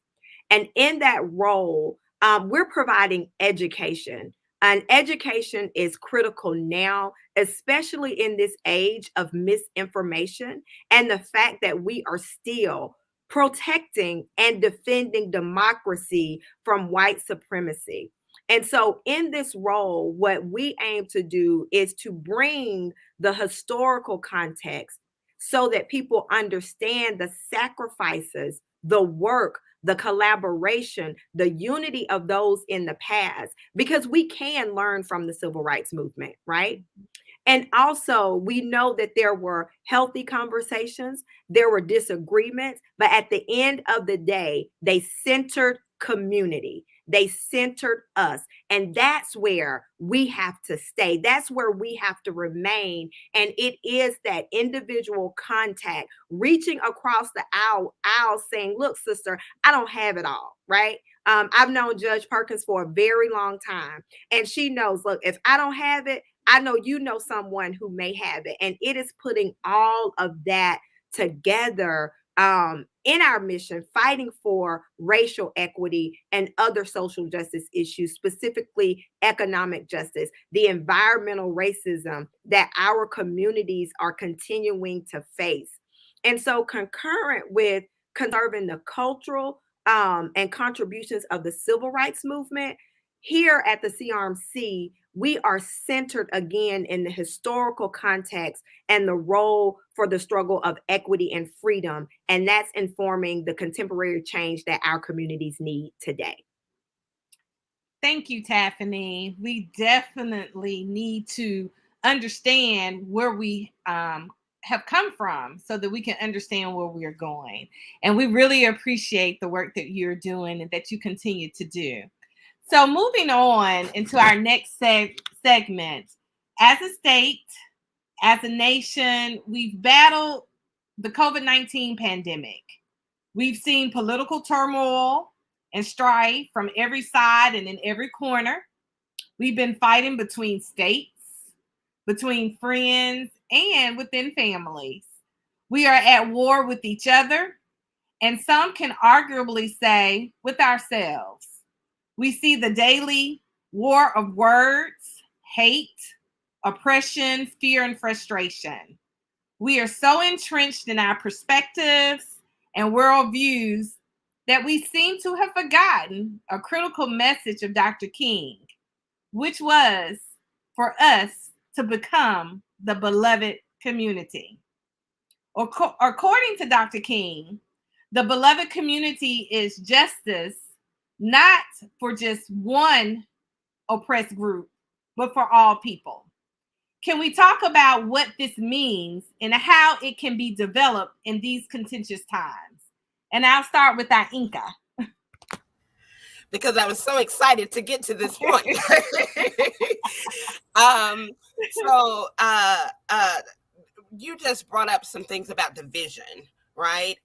Speaker 16: And in that role, we're providing education. And education is critical now, especially in this age of misinformation and the fact that we are still protecting and defending democracy from white supremacy. And so in this role, what we aim to do is to bring the historical context so that people understand the sacrifices, the work, the collaboration, the unity of those in the past, because we can learn from the civil rights movement, right? And also, we know that there were healthy conversations, there were disagreements, but at the end of the day, they centered community. They centered us. And that's where we have to stay. That's where we have to remain. And it is that individual contact, reaching across the aisle saying, look, sister, I don't have it all, right? I've known Judge Perkins for a very long time. And she knows, look, if I don't have it, I know you know someone who may have it. And it is putting all of that together in our mission, fighting for racial equity and other social justice issues, specifically economic justice, the environmental racism that our communities are continuing to face. And so concurrent with conserving the cultural and contributions of the civil rights movement, here at the CRMC, we are centered again in the historical context and the role for the struggle of equity and freedom. And that's informing the contemporary change that our communities need today.
Speaker 12: Thank you, Taffany. We definitely need to understand where we have come from so that we can understand where we are going. And we really appreciate the work that you're doing and that you continue to do. So moving on into our next segment, as a state, as a nation, we've battled the COVID-19 pandemic. We've seen political turmoil and strife from every side and in every corner. We've been fighting between states, between friends, and within families. We are at war with each other, and some can arguably say with ourselves. We see the daily war of words, hate, oppression, fear, and frustration. We are so entrenched in our perspectives and worldviews that we seem to have forgotten a critical message of Dr. King, which was for us to become the beloved community. According to Dr. King, the beloved community is justice not for just one oppressed group, but for all people. Can we talk about what this means and how it can be developed in these contentious times? And I'll start with our Inca.
Speaker 14: Because I was so excited to get to this point. You just brought up some things about division, right?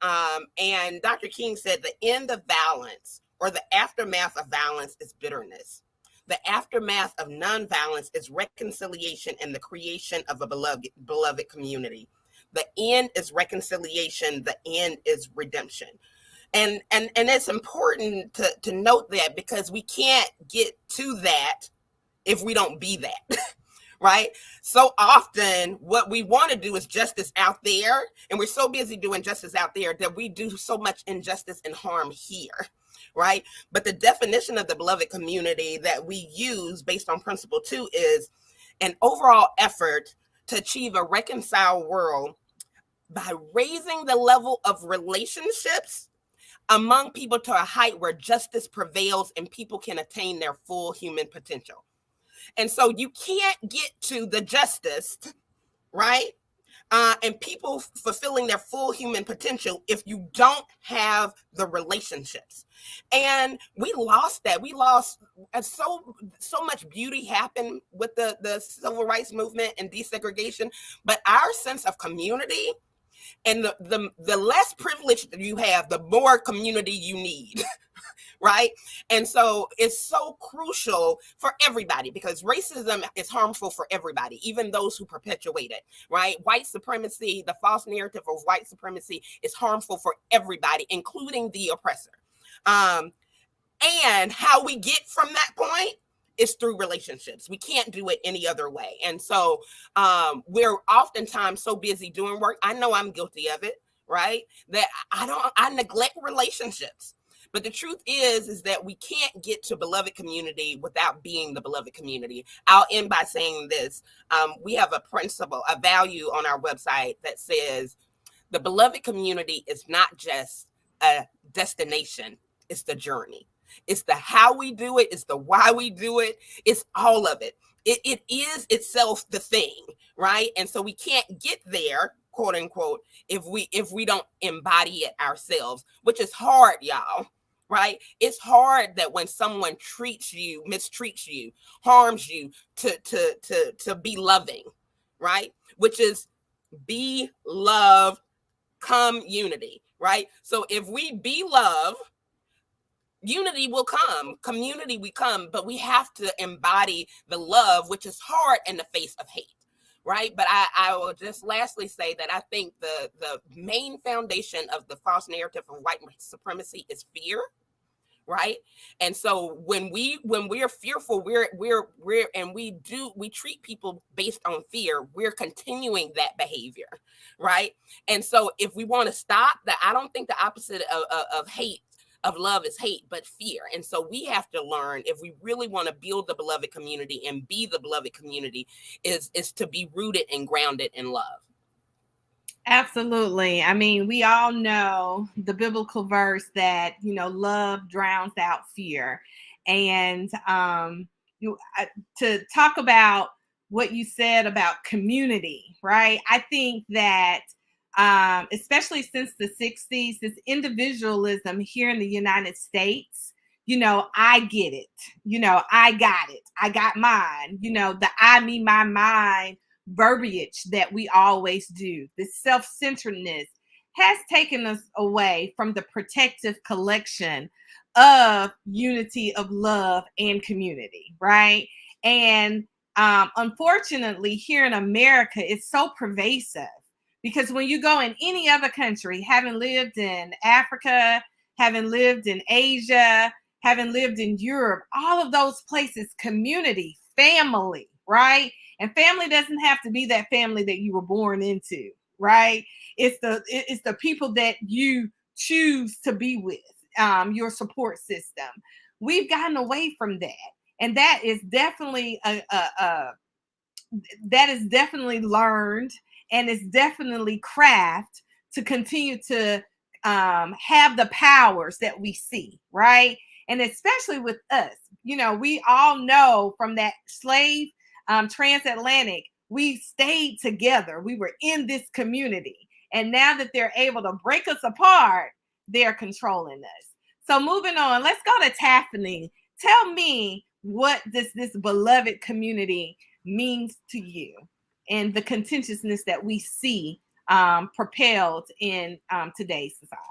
Speaker 14: And Dr. King said the end of violence or the aftermath of violence is bitterness. The aftermath of nonviolence is reconciliation and the creation of a beloved community. The end is reconciliation. The end is redemption. And it's important to note that, because we can't get to that if we don't be that. Right? So often what we want to do is justice out there, and we're so busy doing justice out there that we do so much injustice and harm here. Right? But the definition of the beloved community that we use based on principle 2 is an overall effort to achieve a reconciled world by raising the level of relationships among people to a height where justice prevails and people can attain their full human potential. And so you can't get to the justice, right? And people fulfilling their full human potential if you don't have the relationships. And we lost that. We lost so much beauty happened with the civil rights movement and desegregation, but our sense of community, and the less privilege that you have, the more community you need. Right? And so it's so crucial for everybody, because racism is harmful for everybody, even those who perpetuate it, right? White supremacy, the false narrative of white supremacy is harmful for everybody, including the oppressor. And how we get from that point is through relationships. We can't do it any other way. And so we're oftentimes so busy doing work. I know I'm guilty of it, right? That I neglect relationships. But the truth is that we can't get to beloved community without being the beloved community. I'll end by saying this. We have a principle, a value on our website that says the beloved community is not just a destination, it's the journey. It's the how we do it, it's the why we do it, it's all of it. It is itself the thing, right? And so we can't get there, quote unquote, if we don't embody it ourselves, which is hard, y'all. Right? It's hard that when someone treats you, mistreats you, harms you, to be loving, right? Which is be love community, right? So if we be love, unity will come, community will come, but we have to embody the love, which is hard in the face of hate. Right. But I will just lastly say that I think the main foundation of the false narrative of white supremacy is fear. Right. And so when we're fearful, we treat people based on fear, we're continuing that behavior. Right. And so if we want to stop that, I don't think the opposite of hate, of love, is hate, but fear. And so we have to learn, if we really want to build the beloved community and be the beloved community, is to be rooted and grounded in love.
Speaker 12: Absolutely. I mean, we all know the biblical verse that, love drowns out fear. And to talk about what you said about community, right? I think that especially since the 60s, this individualism here in the United States, I get it. I got it. I got mine. The I, me, my, mine verbiage that we always do, this self-centeredness, has taken us away from the protective collection of unity, of love, and community, right? And unfortunately, here in America, it's so pervasive, because when you go in any other country, having lived in Africa, having lived in Asia, having lived in Europe, all of those places, community, family, right? And family doesn't have to be that family that you were born into, right? It's the people that you choose to be with, your support system. We've gotten away from that, and that is definitely learned, and it's definitely craft to continue to have the powers that we see, right? And especially with us, we all know from that slave transatlantic, we stayed together. We were in this community. And now that they're able to break us apart, they're controlling us. So moving on, let's go to Taffany. Tell me what this beloved community means to you and the contentiousness that we see propelled in today's society.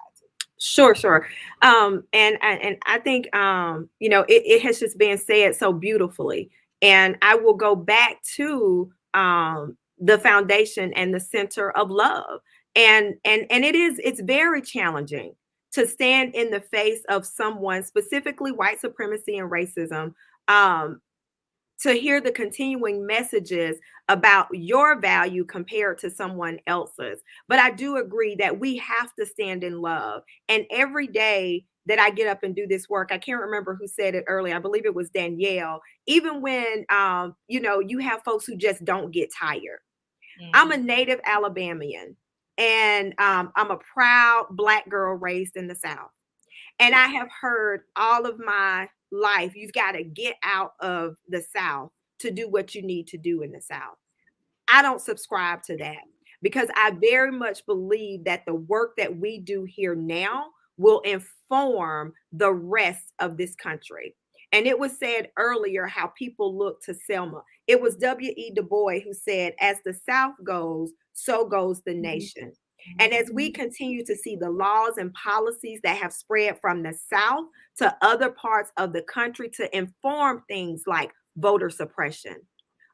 Speaker 16: Sure. And I think it has just been said so beautifully. And I will go back to the foundation and the center of love. And it's very challenging to stand in the face of someone, specifically white supremacy and racism, to hear the continuing messages about your value compared to someone else's. But I do agree that we have to stand in love. And every day that I get up and do this work, I can't remember who said it earlier. I believe it was Danielle. Even when, you have folks who just don't get tired. Mm-hmm. I'm a native Alabamian, and I'm a proud Black girl raised in the South. And I have heard all of my life, you've got to get out of the South to do what you need to do in the South. I don't subscribe to that, because I very much believe that the work that we do here now will inform the rest of this country. And it was said earlier how people look to Selma. It was W.E. Du Bois who said, as the South goes, so goes the nation. And as we continue to see the laws and policies that have spread from the South to other parts of the country to inform things like voter suppression,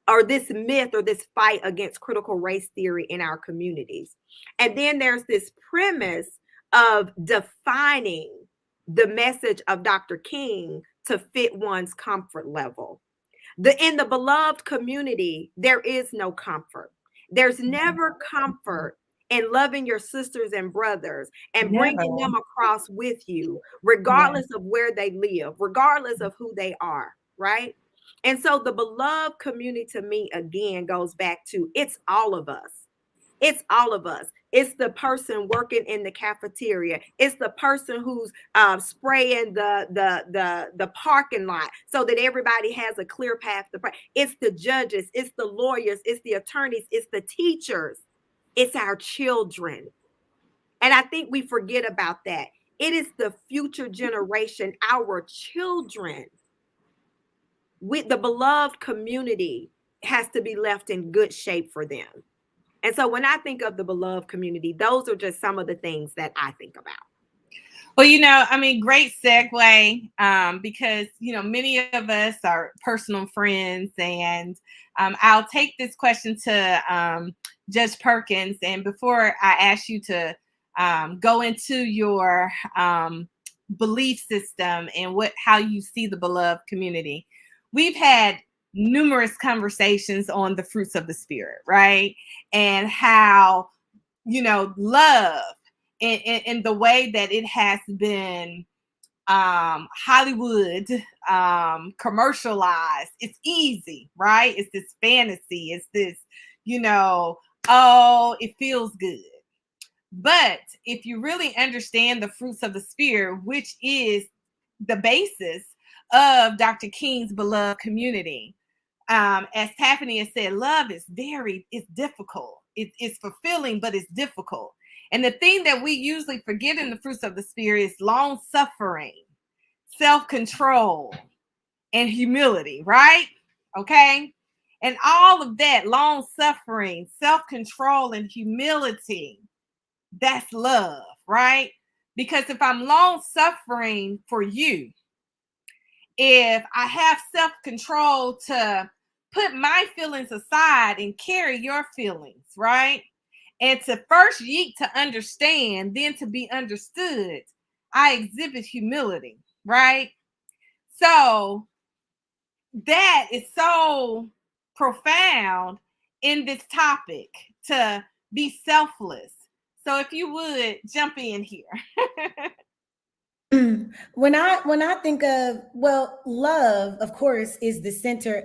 Speaker 16: or this myth or this fight against critical race theory in our communities. And then there's this premise of defining the message of Dr. King to fit one's comfort level. In the beloved community, there is no comfort. There's never comfort in loving your sisters and brothers and bringing them across with you, regardless of where they live, regardless of who they are, right? And so the beloved community to me, again, goes back to it's all of us. It's all of us. It's the person working in the cafeteria. It's the person who's spraying the parking lot so that everybody has a clear path to pray. It's the judges. It's the lawyers. It's the attorneys. It's the teachers. It's our children. And I think we forget about that. It is the future generation, our children. The beloved community has to be left in good shape for them. And so when I think of the beloved community, those are just some of the things that I think about.
Speaker 12: Well, great segue, because, many of us are personal friends, and I'll take this question to Judge Perkins. And before I ask you to go into your belief system and how you see the beloved community, we've had numerous conversations on the fruits of the Spirit, right? And how, love in the way that it has been Hollywood commercialized. It's easy, right? It's this fantasy. It's this, it feels good. But if you really understand the fruits of the Spirit, which is the basis of Dr. King's beloved community, as Taffany has said, love is it's difficult. It's fulfilling, but it's difficult. And the thing that we usually forget in the fruits of the Spirit is long suffering, self-control, and humility, right? Okay. And all of that, long suffering, self-control, and humility, that's love, right? Because if I'm long suffering for you, if I have self-control to put my feelings aside and carry your feelings, right? And to first yeet to understand, then to be understood, I exhibit humility, right? So that is so profound in this topic, to be selfless. So if you would jump in here.
Speaker 2: When I think of, love, of course, is the center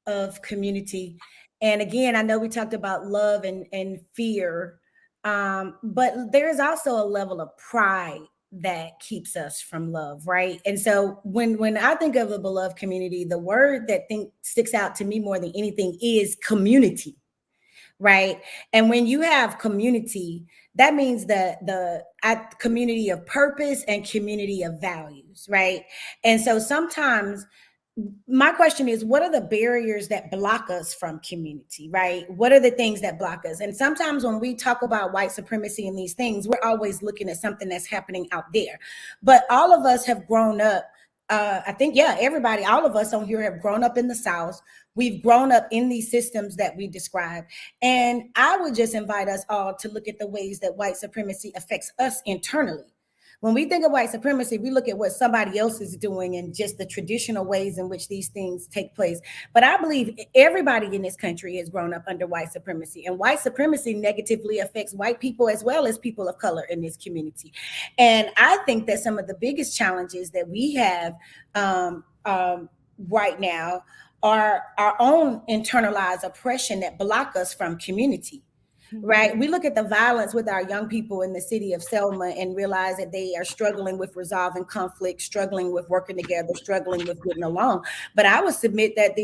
Speaker 2: of community. And again, I know we talked about love and fear, but there is also a level of pride that keeps us from love, right? And so when I think of a beloved community, the word that sticks out to me more than anything is community, right? And when you have community, that means the community of purpose and community of values, right? And so sometimes my question is, what are the barriers that block us from community, right? What are the things that block us? And sometimes when we talk about white supremacy and these things, we're always looking at something that's happening out there. But all of us have grown up. I think, yeah, everybody, all of us on here have grown up in the South. We've grown up in these systems that we describe. And I would just invite us all to look at the ways that white supremacy affects us internally. When we think of white supremacy, we look at what somebody else is doing and just the traditional ways in which these things take place. But I believe everybody in this country has grown up under white supremacy, and white supremacy negatively affects white people as well as people of color in this community. And I think that some of the biggest challenges that we have right now are our own internalized oppression that block us from community. Right. We look at the violence with our young people in the city of Selma and realize that they are struggling with resolving conflict, struggling with working together, struggling with getting along. But I would submit that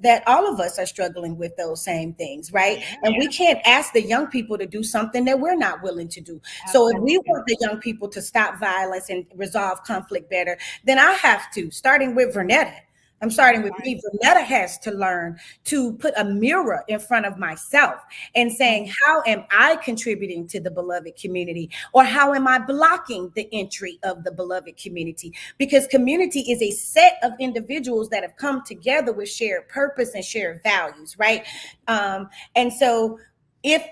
Speaker 2: that all of us are struggling with those same things, right? And we can't ask the young people to do something that we're not willing to do. So if we want the young people to stop violence and resolve conflict better, then I have to, starting with Vernetta. I'm starting with me. Vernetta has to learn to put a mirror in front of myself and saying, how am I contributing to the beloved community? Or how am I blocking the entry of the beloved community? Because community is a set of individuals that have come together with shared purpose and shared values, right? And so if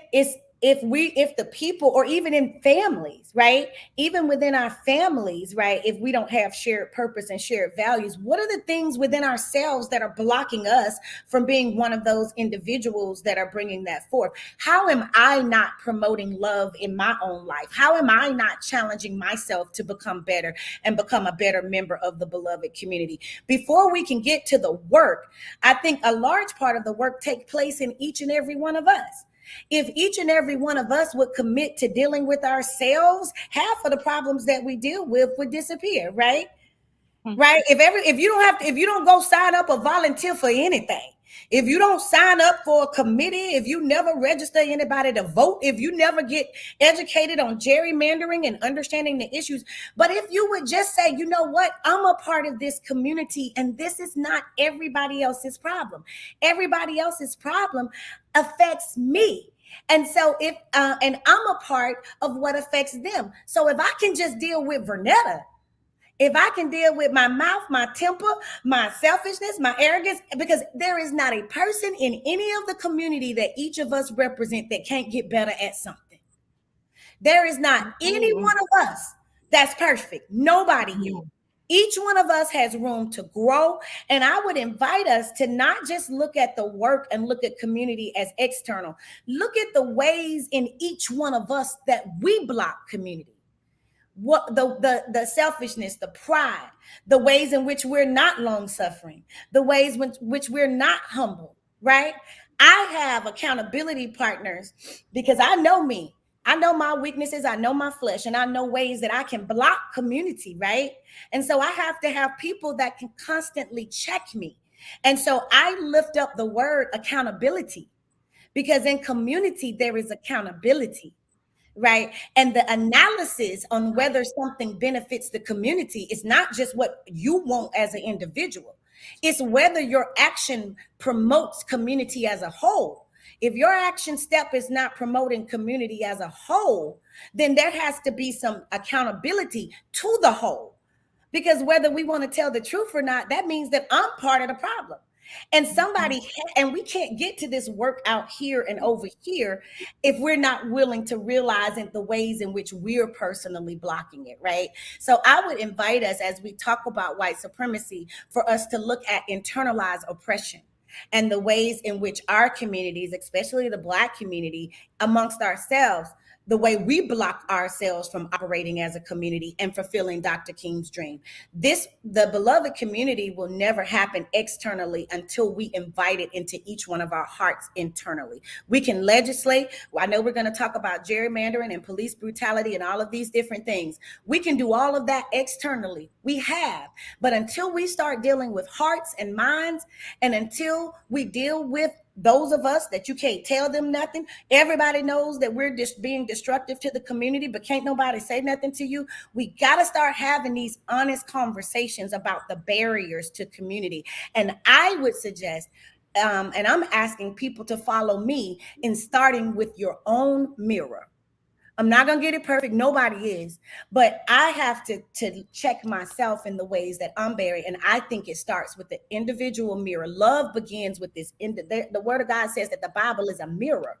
Speaker 2: the people, or even in families, right? Even within our families, right? If we don't have shared purpose and shared values, what are the things within ourselves that are blocking us from being one of those individuals that are bringing that forth? How am I not promoting love in my own life? How am I not challenging myself to become better and become a better member of the beloved community? Before we can get to the work, I think a large part of the work takes place in each and every one of us. If each and every one of us would commit to dealing with ourselves, half of the problems that we deal with would disappear, right? Right? If you don't go sign up or volunteer for anything, if you don't sign up for a committee, if you never register anybody to vote, if you never get educated on gerrymandering and understanding the issues, but if you would just say, you know what, I'm a part of this community and this is not everybody else's problem. Everybody else's problem affects me. And so and I'm a part of what affects them. So if I can just deal with Vernetta, if I can deal with my mouth, my temper, my selfishness, my arrogance, because there is not a person in any of the community that each of us represent that can't get better at something. There is not any one of us that's perfect. Nobody is. Each one of us has room to grow. And I would invite us to not just look at the work and look at community as external. Look at the ways in each one of us that we block community. What the selfishness, the pride, the ways in which we're not long suffering, the ways in which we're not humble, right? I have accountability partners because I know me. I know my weaknesses, I know my flesh, and I know ways that I can block community, right? And so I have to have people that can constantly check me. And so I lift up the word accountability, because in community there is accountability. Right. And the analysis on whether something benefits the community is not just what you want as an individual. It's whether your action promotes community as a whole. If your action step is not promoting community as a whole, then there has to be some accountability to the whole. Because whether we want to tell the truth or not, that means that I'm part of the problem. And and we can't get to this work out here and over here if we're not willing to realize the ways in which we're personally blocking it, right? So I would invite us, as we talk about white supremacy, for us to look at internalized oppression and the ways in which our communities, especially the Black community, amongst ourselves, the way we block ourselves from operating as a community and fulfilling Dr. King's dream. The beloved community will never happen externally until we invite it into each one of our hearts internally. We can legislate. I know we're going to talk about gerrymandering and police brutality and all of these different things. We can do all of that externally. We have. But until we start dealing with hearts and minds, and until we deal with those of us that you can't tell them nothing, everybody knows that we're just being destructive to the community, but can't nobody say nothing to you. We got to start having these honest conversations about the barriers to community. And I would suggest, and I'm asking people to follow me in starting with your own mirror. I'm not going to get it perfect. Nobody is. But I have to check myself in the ways that I'm buried. And I think it starts with the individual mirror. Love begins with this. The word of God says that the Bible is a mirror.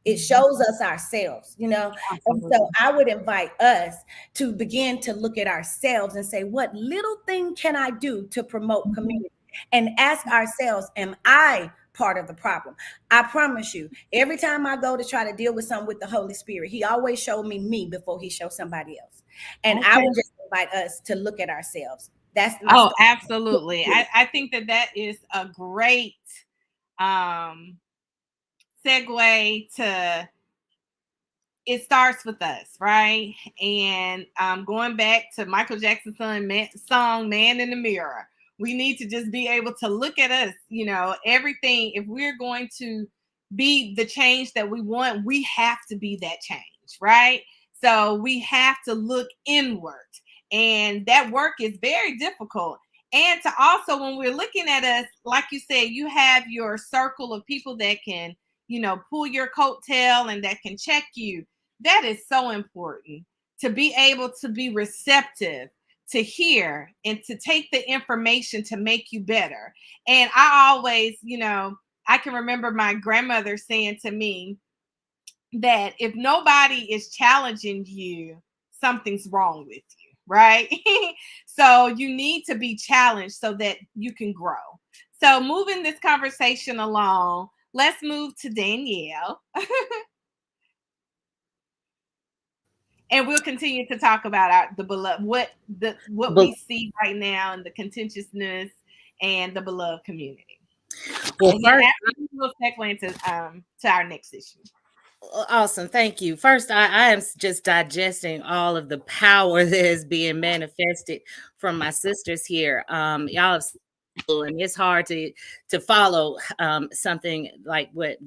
Speaker 2: It shows us ourselves, you know. And so I would invite us to begin to look at ourselves and say, what little thing can I do to promote community? And ask ourselves, am I part of the problem? I promise you, every time I go to try to deal with something with the Holy Spirit, he always showed me before he showed somebody else. And I would just invite us to look at ourselves. That's my
Speaker 12: Oh,
Speaker 2: story.
Speaker 12: absolutely. I think that is a great segue to, it starts with us, right? And going back to Michael Jackson's song Man in the Mirror, we need to just be able to look at us, you know, everything. If we're going to be the change that we want, we have to be that change, right? So we have to look inward, and that work is very difficult. And to also, when we're looking at us, like you said, you have your circle of people that can, you know, pull your coattail and that can check you. That is so important, to be able to be receptive, to hear and to take the information to make you better. And I always, you know, I can remember my grandmother saying to me that if nobody is challenging you, something's wrong with you, right? So you need to be challenged so that you can grow. So moving this conversation along, let's move to Danielle. And we'll continue to talk about the beloved, what we see right now, and the contentiousness and the beloved community.
Speaker 13: Well,
Speaker 12: and then
Speaker 13: first,
Speaker 12: after we'll segue into to our next issue.
Speaker 13: awesome. Thank you. First, I am just digesting all of the power that is being manifested from my sisters here. Y'all have, and it's hard to follow something like what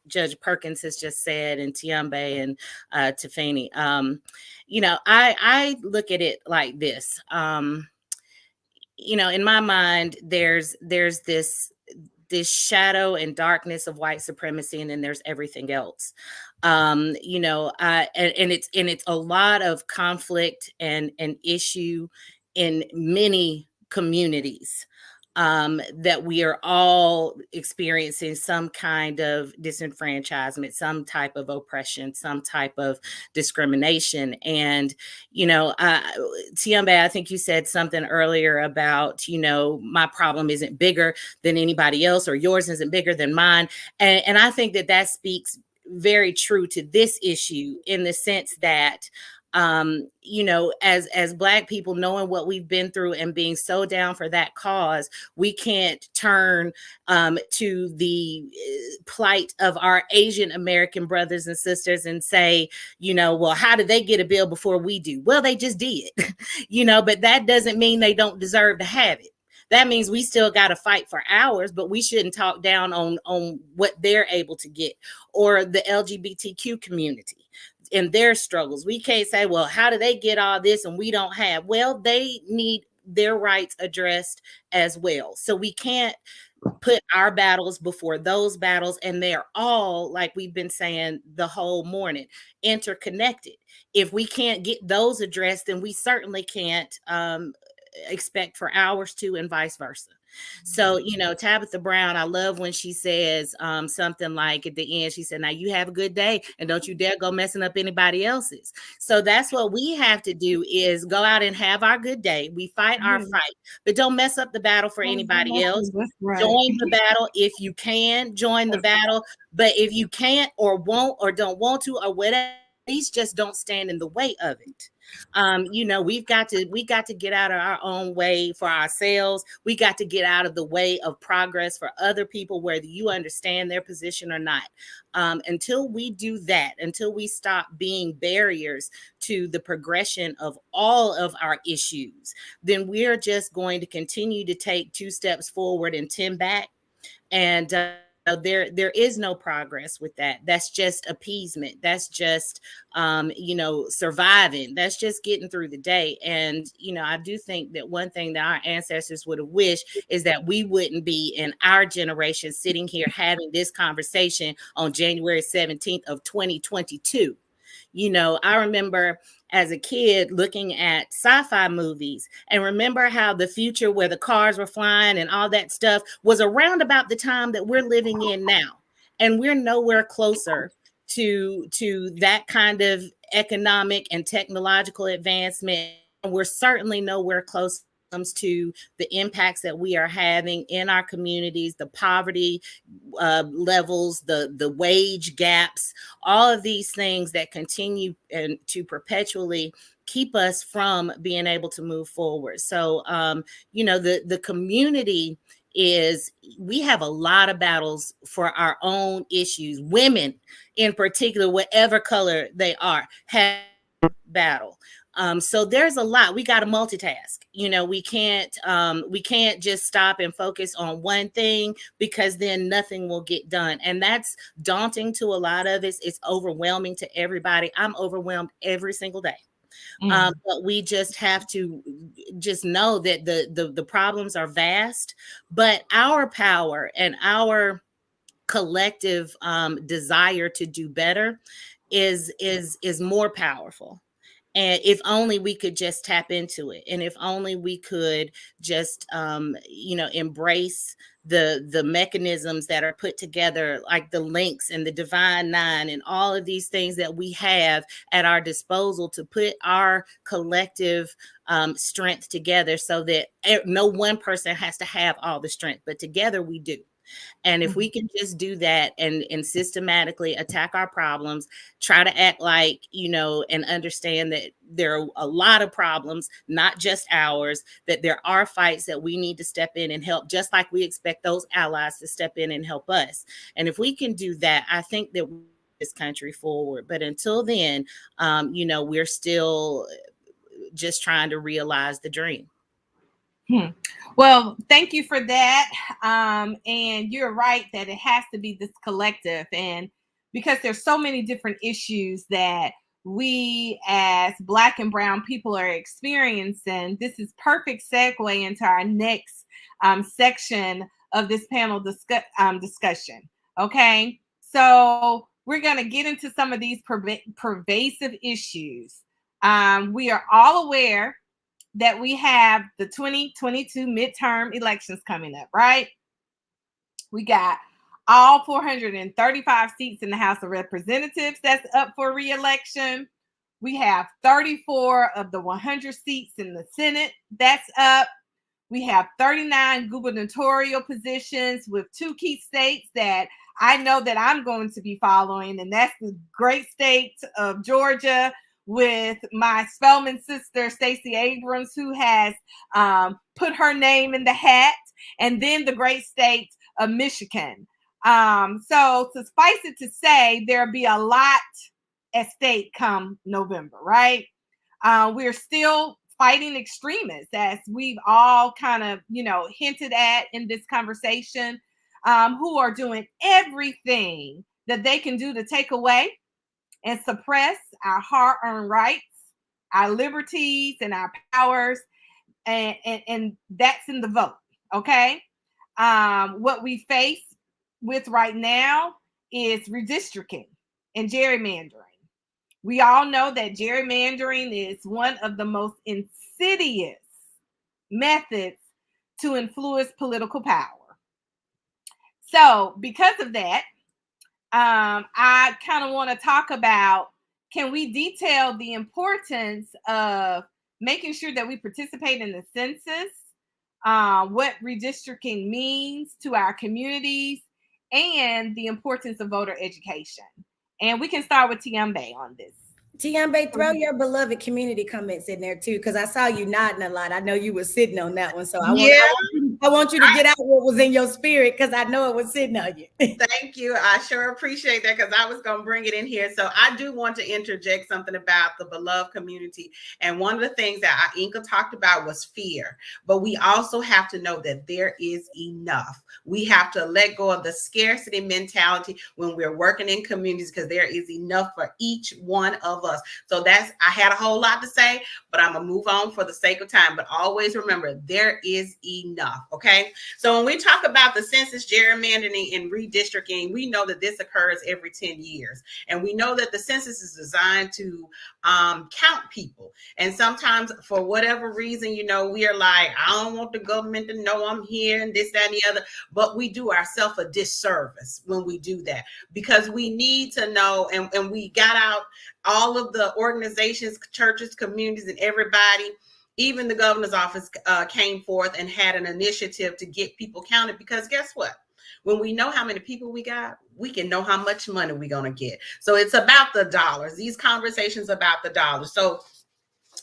Speaker 13: Judge Perkins has just said, and Tiambe and Tafani. You know, I look at it like this. You know, in my mind, there's this shadow and darkness of white supremacy, and then there's everything else. You know, and it's a lot of conflict and issue in many communities, that we are all experiencing some kind of disenfranchisement, some type of oppression, some type of discrimination. And, you know, Tiambe, I think you said something earlier about, you know, my problem isn't bigger than anybody else, or yours isn't bigger than mine. And I think that speaks very true to this issue, in the sense that, you know, as Black people, knowing what we've been through and being so down for that cause, we can't turn to the plight of our Asian American brothers and sisters and say, you know, well, how did they get a bill before we do? Well, they just did, you know, but that doesn't mean they don't deserve to have it. That means we still got to fight for ours, but we shouldn't talk down on what they're able to get, or the LGBTQ community in their struggles. We can't say, well, how do they get all this and we don't have? Well, they need their rights addressed as well. So we can't put our battles before those battles. And they're all, like we've been saying the whole morning, interconnected. If we can't get those addressed, then we certainly can't expect for ours to, and vice versa. So, you know, Tabitha Brown, I love when she says something like at the end, she said, now you have a good day and don't you dare go messing up anybody else's. So that's what we have to do, is go out and have our good day. We fight our fight, but don't mess up the battle for anybody else.
Speaker 12: Right.
Speaker 13: Join the battle if you can, join the battle. But if you can't or won't or don't want to or whatever, These just don't stand in the way of it. We got to get out of our own way for ourselves. We got to get out of the way of progress for other people, whether you understand their position or not. Until we do that, until we stop being barriers to the progression of all of our issues, then we're just going to continue to take 2 steps forward and 10 back. And there is no progress with that. That's just appeasement. That's just surviving. That's just getting through the day. And I do think that one thing that our ancestors would have wished is that we wouldn't be in our generation sitting here having this conversation on January 17th of 2022. I remember as a kid looking at sci-fi movies and remember how the future where the cars were flying and all that stuff was around about the time that we're living in now. And we're nowhere closer to that kind of economic and technological advancement. We're certainly nowhere close to the impacts that we are having in our communities, the poverty levels, the wage gaps, all of these things that continue and to perpetually keep us from being able to move forward. So, the community we have a lot of battles for our own issues. Women in particular, whatever color they are, have battle. So there's a lot. We got to multitask. We can't just stop and focus on one thing, because then nothing will get done. And that's daunting to a lot of us. It's overwhelming to everybody. I'm overwhelmed every single day. But we just have to just know that the problems are vast, but our power and our collective desire to do better is more powerful. And if only we could just tap into it, and if only we could just embrace the mechanisms that are put together, like the links and the Divine Nine and all of these things that we have at our disposal to put our collective strength together, so that no one person has to have all the strength, but together we do. And if we can just do that and systematically attack our problems, try to act like, and understand that there are a lot of problems, not just ours, that there are fights that we need to step in and help, just like we expect those allies to step in and help us. And if we can do that, I think that we'll move this country forward. But until then, we're still just trying to realize the dream.
Speaker 12: Well, thank you for that. And you're right that it has to be this collective. And because there's so many different issues that we as Black and Brown people are experiencing, this is perfect segue into our next section of this panel discussion. Okay, so we're going to get into some of these pervasive issues. We are all aware that we have the 2022 midterm elections coming up, right? We got all 435 seats in the House of Representatives that's up for re-election. We have 34 of the 100 seats in the Senate that's up. We have 39 gubernatorial positions with 2 key states that I know that I'm going to be following, and that's the great state of Georgia, with my Spelman sister, Stacey Abrams, who has put her name in the hat, and then the great state of Michigan. So suffice it to say, there'll be a lot at stake come November, right? We're still fighting extremists, as we've all kind of, hinted at in this conversation, who are doing everything that they can do to take away and suppress our hard-earned rights, our liberties, and our powers, and that's in the vote, okay? What we face with right now is redistricting and gerrymandering. We all know that gerrymandering is one of the most insidious methods to influence political power. So because of that, I kind of want to talk about, can we detail the importance of making sure that we participate in the census, what redistricting means to our communities, and the importance of voter education. And we can start with Tiambe on this.
Speaker 2: Tiambe, throw your beloved community comments in there too, because I saw you nodding a lot. I know you were sitting on that one, so I want you to get out what was in your spirit, because I know it was sitting on you.
Speaker 15: Thank you. I sure appreciate that, because I was going to bring it in here. So I do want to interject something about the beloved community. And one of the things that Inka talked about was fear. But we also have to know that there is enough. We have to let go of the scarcity mentality when we're working in communities, because there is enough for each one of us. So I had a whole lot to say, but I'm going to move on for the sake of time. But always remember, there is enough. Okay. So when we talk about the census, gerrymandering, and redistricting, we know that this occurs every 10 years. And we know that the census is designed to count people. And sometimes, for whatever reason, we are like, I don't want the government to know I'm here and this, that, and the other. But we do ourselves a disservice when we do that, because we need to know, and we got out all of the organizations, churches, communities, and everybody. Even the governor's office came forth and had an initiative to get people counted, because guess what? When we know how many people we got, we can know how much money we're going to get. So it's about the dollars. These conversations about the dollars. So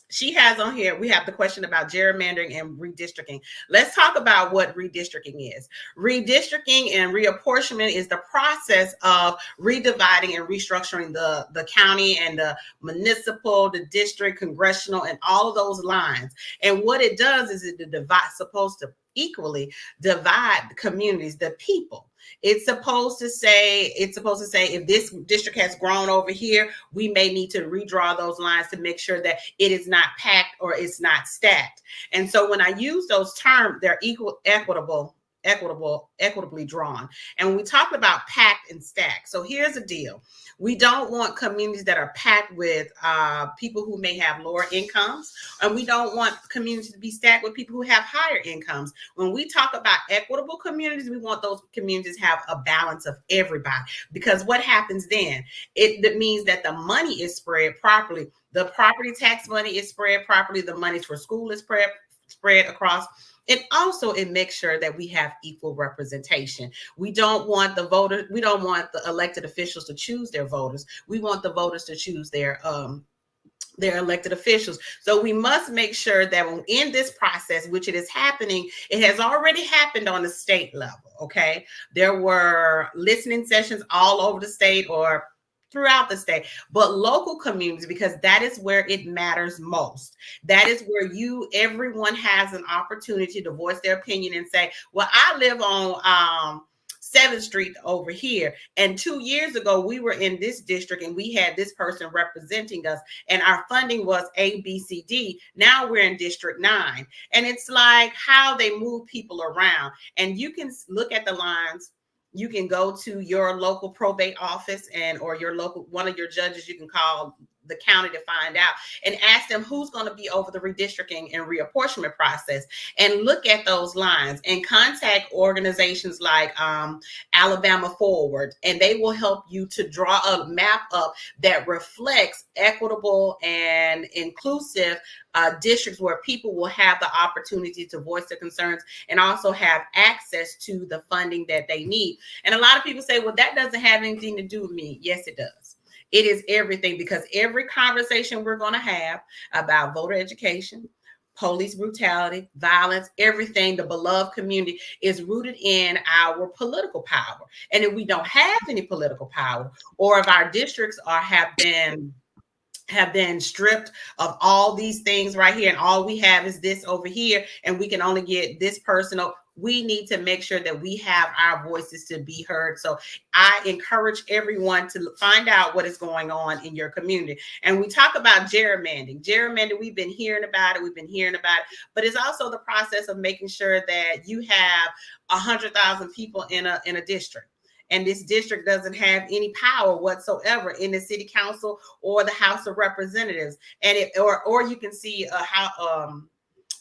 Speaker 15: she has on here, we have the question about gerrymandering and redistricting. Let's talk about what redistricting is. Redistricting and reapportionment is the process of redividing and restructuring the county and the municipal, the district, congressional, and all of those lines. And what it does is supposed to equally divide the communities, the people. It's supposed to say if this district has grown over here, we may need to redraw those lines to make sure that it is not packed or it's not stacked. And so when I use those terms, they're equitably drawn. And when we talk about packed and stacked, so here's the deal. We don't want communities that are packed with people who may have lower incomes, and we don't want communities to be stacked with people who have higher incomes. When we talk about equitable communities, we want those communities to have a balance of everybody, because what happens then? It means that the money is spread properly. The property tax money is spread properly. The money for school is spread across. And also, it makes sure that we have equal representation. We don't want the elected officials to choose their voters. We want the voters to choose their elected officials. So we must make sure that when in this process, which it is happening, it has already happened on the state level. Okay. There were listening sessions all over the state or throughout the state, but local communities, because that is where it matters most. That is where everyone has an opportunity to voice their opinion and say, well, I live on 7th Street over here. And 2 years ago, we were in this district and we had this person representing us and our funding was A, B, C, D. Now we're in District 9. And it's like how they move people around. And you can look at the lines. You can go to your local probate office or your local, one of your judges, you can call the county to find out and ask them who's going to be over the redistricting and reapportionment process, and look at those lines and contact organizations like Alabama Forward, and they will help you to draw a map up that reflects equitable and inclusive districts where people will have the opportunity to voice their concerns and also have access to the funding that they need. And a lot of people say, well, that doesn't have anything to do with me. Yes, it does. It is everything, because every conversation we're going to have about voter education, police brutality, violence, everything, the beloved community is rooted in our political power. And if we don't have any political power, or if our districts have been stripped of all these things right here, and all we have is this over here, and we can only get this person, we need to make sure that we have our voices to be heard. So I encourage everyone to find out what is going on in your community. And we talk about gerrymandering. Gerrymandering, we've been hearing about it, but it's also the process of making sure that you have 100,000 people in a district. And this district doesn't have any power whatsoever in the city council or the House of Representatives. And or you can see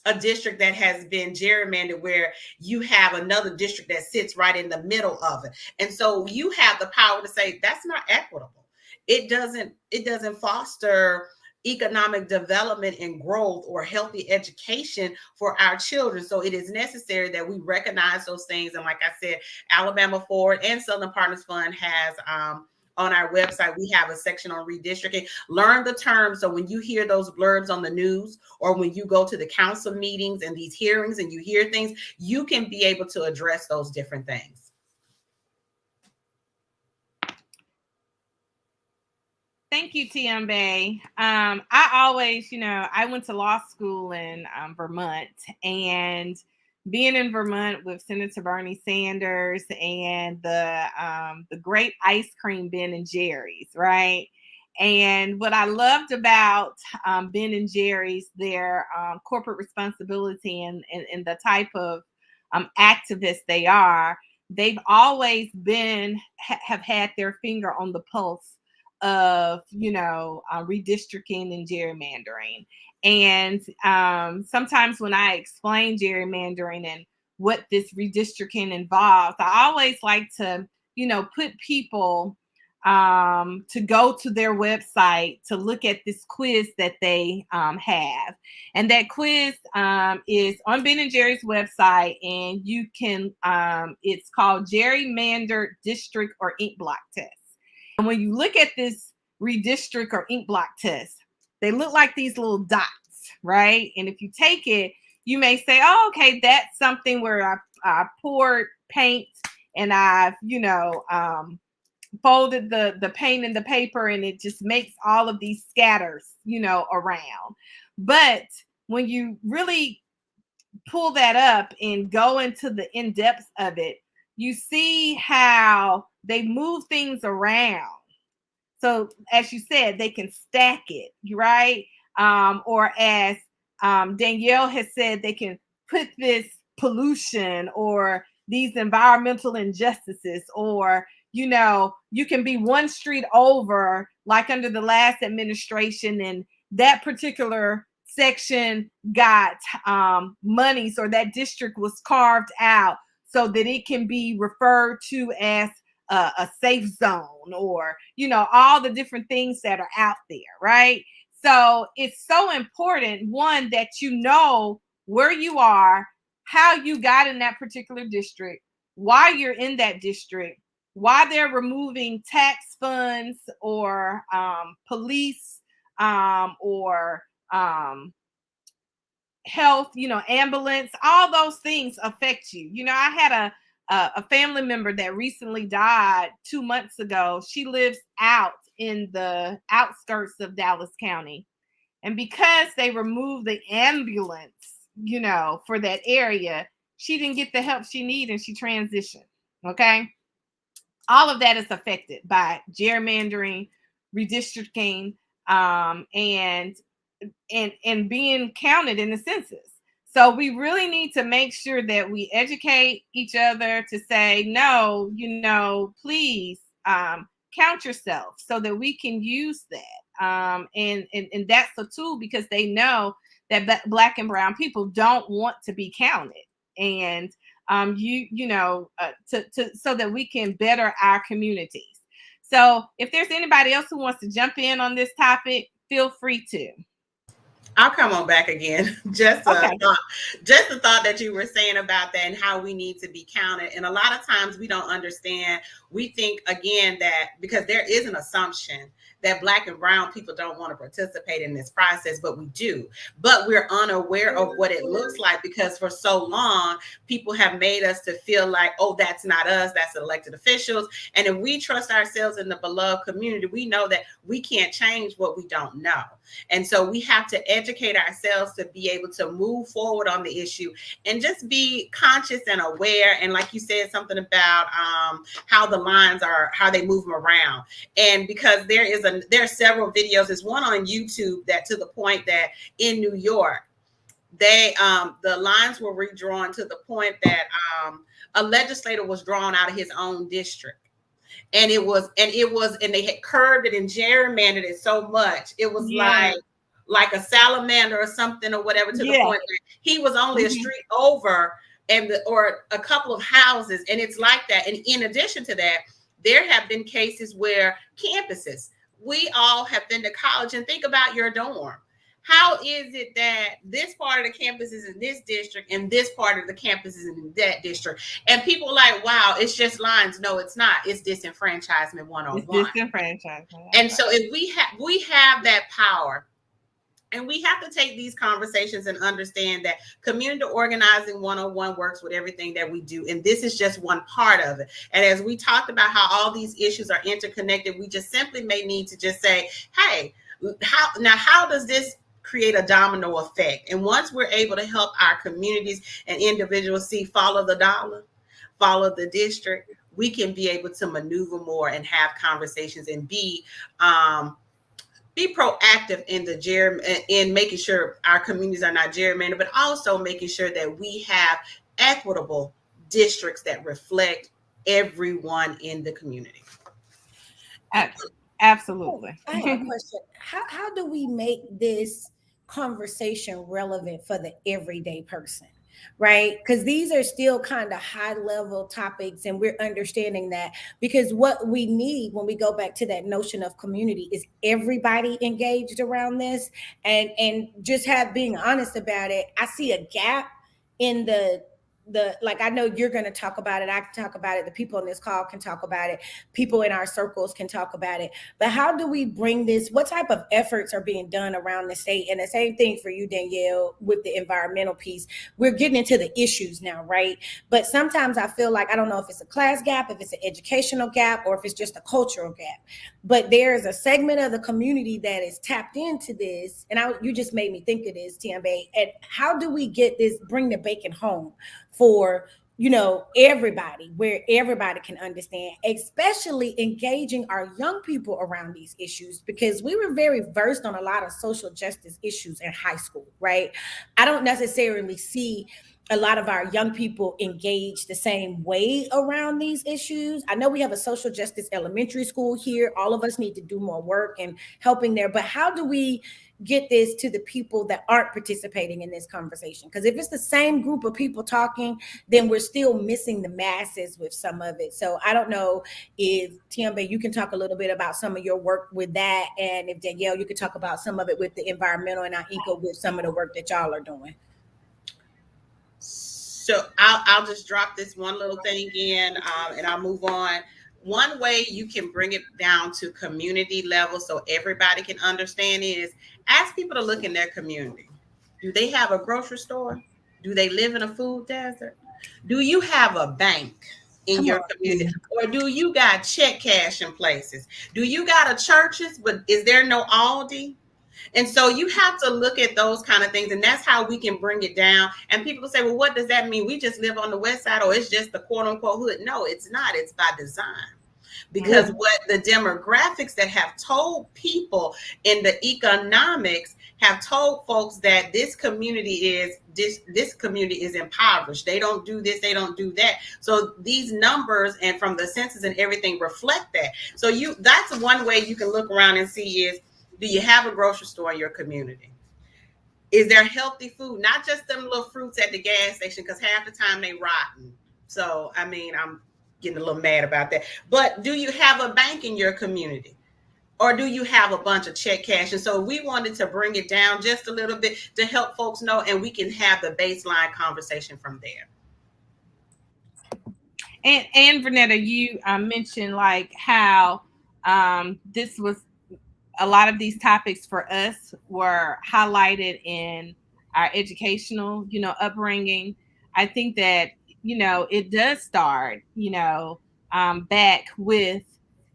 Speaker 15: a district that has been gerrymandered where you have another district that sits right in the middle of it. And so you have the power to say that's not equitable. It doesn't foster economic development and growth or healthy education for our children. So it is necessary that we recognize those things. And like I said, Alabama Forward and Southern Partners Fund has on our website, we have a section on redistricting. Learn the terms. So when you hear those blurbs on the news, or when you go to the council meetings and these hearings and you hear things, you can be able to address those different things.
Speaker 12: Thank you, Tiambe. I always, I went to law school in Vermont, and being in Vermont with Senator Bernie Sanders and the great ice cream Ben and Jerry's, right? And what I loved about Ben and Jerry's, their corporate responsibility and the type of activists they are, they've always have had their finger on the pulse of redistricting and gerrymandering. And sometimes when I explain gerrymandering and what this redistricting involves, I always like to put people to go to their website to look at this quiz that they have. And that quiz is on Ben and Jerry's website, and you can it's called Gerrymandered District or Ink Block Test. And when you look at this redistrict or ink block test, they look like these little dots, right? And if you take it, you may say, oh, okay, that's something where I poured paint and I've, folded the paint in the paper, and it just makes all of these scatters, around. But when you really pull that up and go into the in-depth of it, you see how they move things around. So as you said, they can stack it, right? Or as Danielle has said, they can put this pollution or these environmental injustices, or, you can be one street over, like under the last administration, and that particular section got monies, or that district was carved out so that it can be referred to as a safe zone, or all the different things that are out there, right? So it's so important, one, that where you are, how you got in that particular district, why you're in that district, why they're removing tax funds or police or health, ambulance. All those things affect you. I had a family member that recently died 2 months ago. She lives out in the outskirts of Dallas County. And because they removed the ambulance, for that area, she didn't get the help she needed, and she transitioned. Okay. All of that is affected by gerrymandering, redistricting, and being counted in the census. So we really need to make sure that we educate each other to say, no, please count yourself, so that we can use that. And that's a tool, because they know that Black and brown people don't want to be counted. And so that we can better our communities. So if there's anybody else who wants to jump in on this topic, feel free to.
Speaker 15: I'll come on back again. Just a thought that you were saying about that and how we need to be counted. And a lot of times we don't understand. We think, again, that because there is an assumption that Black and brown people don't want to participate in this process, but we do. But we're unaware of what it looks like, because for so long, people have made us to feel like, oh, that's not us, that's elected officials. And if we trust ourselves in the beloved community, we know that we can't change what we don't know. And so we have to educate ourselves to be able to move forward on the issue and just be conscious and aware. And like you said, something about how the lines are, how they move them around. And because there are several videos, there's one on YouTube that, to the point that in New York, they the lines were redrawn to the point that a legislator was drawn out of his own district. And they had curved it and gerrymandered it so much. It was like a salamander or something or whatever, to the point that he was only a street over or a couple of houses. And it's like that. And in addition to that, there have been cases where campuses, we all have been to college, and think about your dorm. How is it that this part of the campus is in this district and this part of the campus is in that district? And people like, wow, it's just lines. No, it's not. It's disenfranchisement 101.
Speaker 12: It's disenfranchisement.
Speaker 15: And so if we have that power, and we have to take these conversations and understand that community organizing 101 works with everything that we do. And this is just one part of it. And as we talked about how all these issues are interconnected, we just simply may need to just say, hey, how does this create a domino effect? And once we're able to help our communities and individuals see follow the dollar, follow the district, we can be able to maneuver more and have conversations and be proactive in making sure our communities are not gerrymandered, but also making sure that we have equitable districts that reflect everyone in the community.
Speaker 12: Absolutely.
Speaker 2: I have a question. How do we make this conversation relevant for the everyday person? Right? Because these are still kind of high level topics, and we're understanding that, because what we need when we go back to that notion of community is everybody engaged around this, and just being honest about it. I see a gap in the like, I know you're going to talk about it, I can talk about it, the people on this call can talk about it, people in our circles can talk about it, but how do we bring this? What type of efforts are being done around the state? And the same thing for you, Danielle, with the environmental piece. We're getting into the issues now, right? But sometimes I feel like, I don't know if it's a class gap, if it's an educational gap, or if it's just a cultural gap, but there's a segment of the community that is tapped into this. And you just made me think of this, Tiambe. And how do we get this, bring the bacon home for everybody, where everybody can understand, especially engaging our young people around these issues, because we were very versed on a lot of social justice issues in high school, right? I don't necessarily see a lot of our young people engage the same way around these issues. I know we have a social justice elementary school here. All of us need to do more work and helping there, but how do we get this to the people that aren't participating in this conversation? Because if it's the same group of people talking, then we're still missing the masses with some of it. So I don't know if, Tiambe, you can talk a little bit about some of your work with that, and if Danielle, you could talk about some of it with the environmental and our eco, with some of the work that y'all are doing.
Speaker 15: So I'll just drop this one little thing in, and I'll move on. One way you can bring it down to community level so everybody can understand is ask people to look in their community. Do they have a grocery store? Do they live in a food desert? Do you have a bank in your community? Or do you got check cash in places? Do you got a churches, but is there no Aldi? And so you have to look at those kind of things, and that's how we can bring it down. And people say, well, what does that mean? We just live on the west side, or it's just the quote unquote hood. No, it's not. It's by design. Because what the demographics that have told people in the economics have told folks that this community is impoverished. They don't do this, they don't do that. So these numbers and from the census and everything reflect that. So that's one way you can look around and see is, do you have a grocery store in your community? Is there healthy food? Not just them little fruits at the gas station, because half the time they rotten. So, I mean, I'm getting a little mad about that. But do you have a bank in your community? Or do you have a bunch of check cash? And so we wanted to bring it down just a little bit to help folks know, and we can have the baseline conversation from there.
Speaker 12: And Vernetta, you mentioned like how this was, a lot of these topics for us were highlighted in our educational, upbringing. I think that, it does start, back with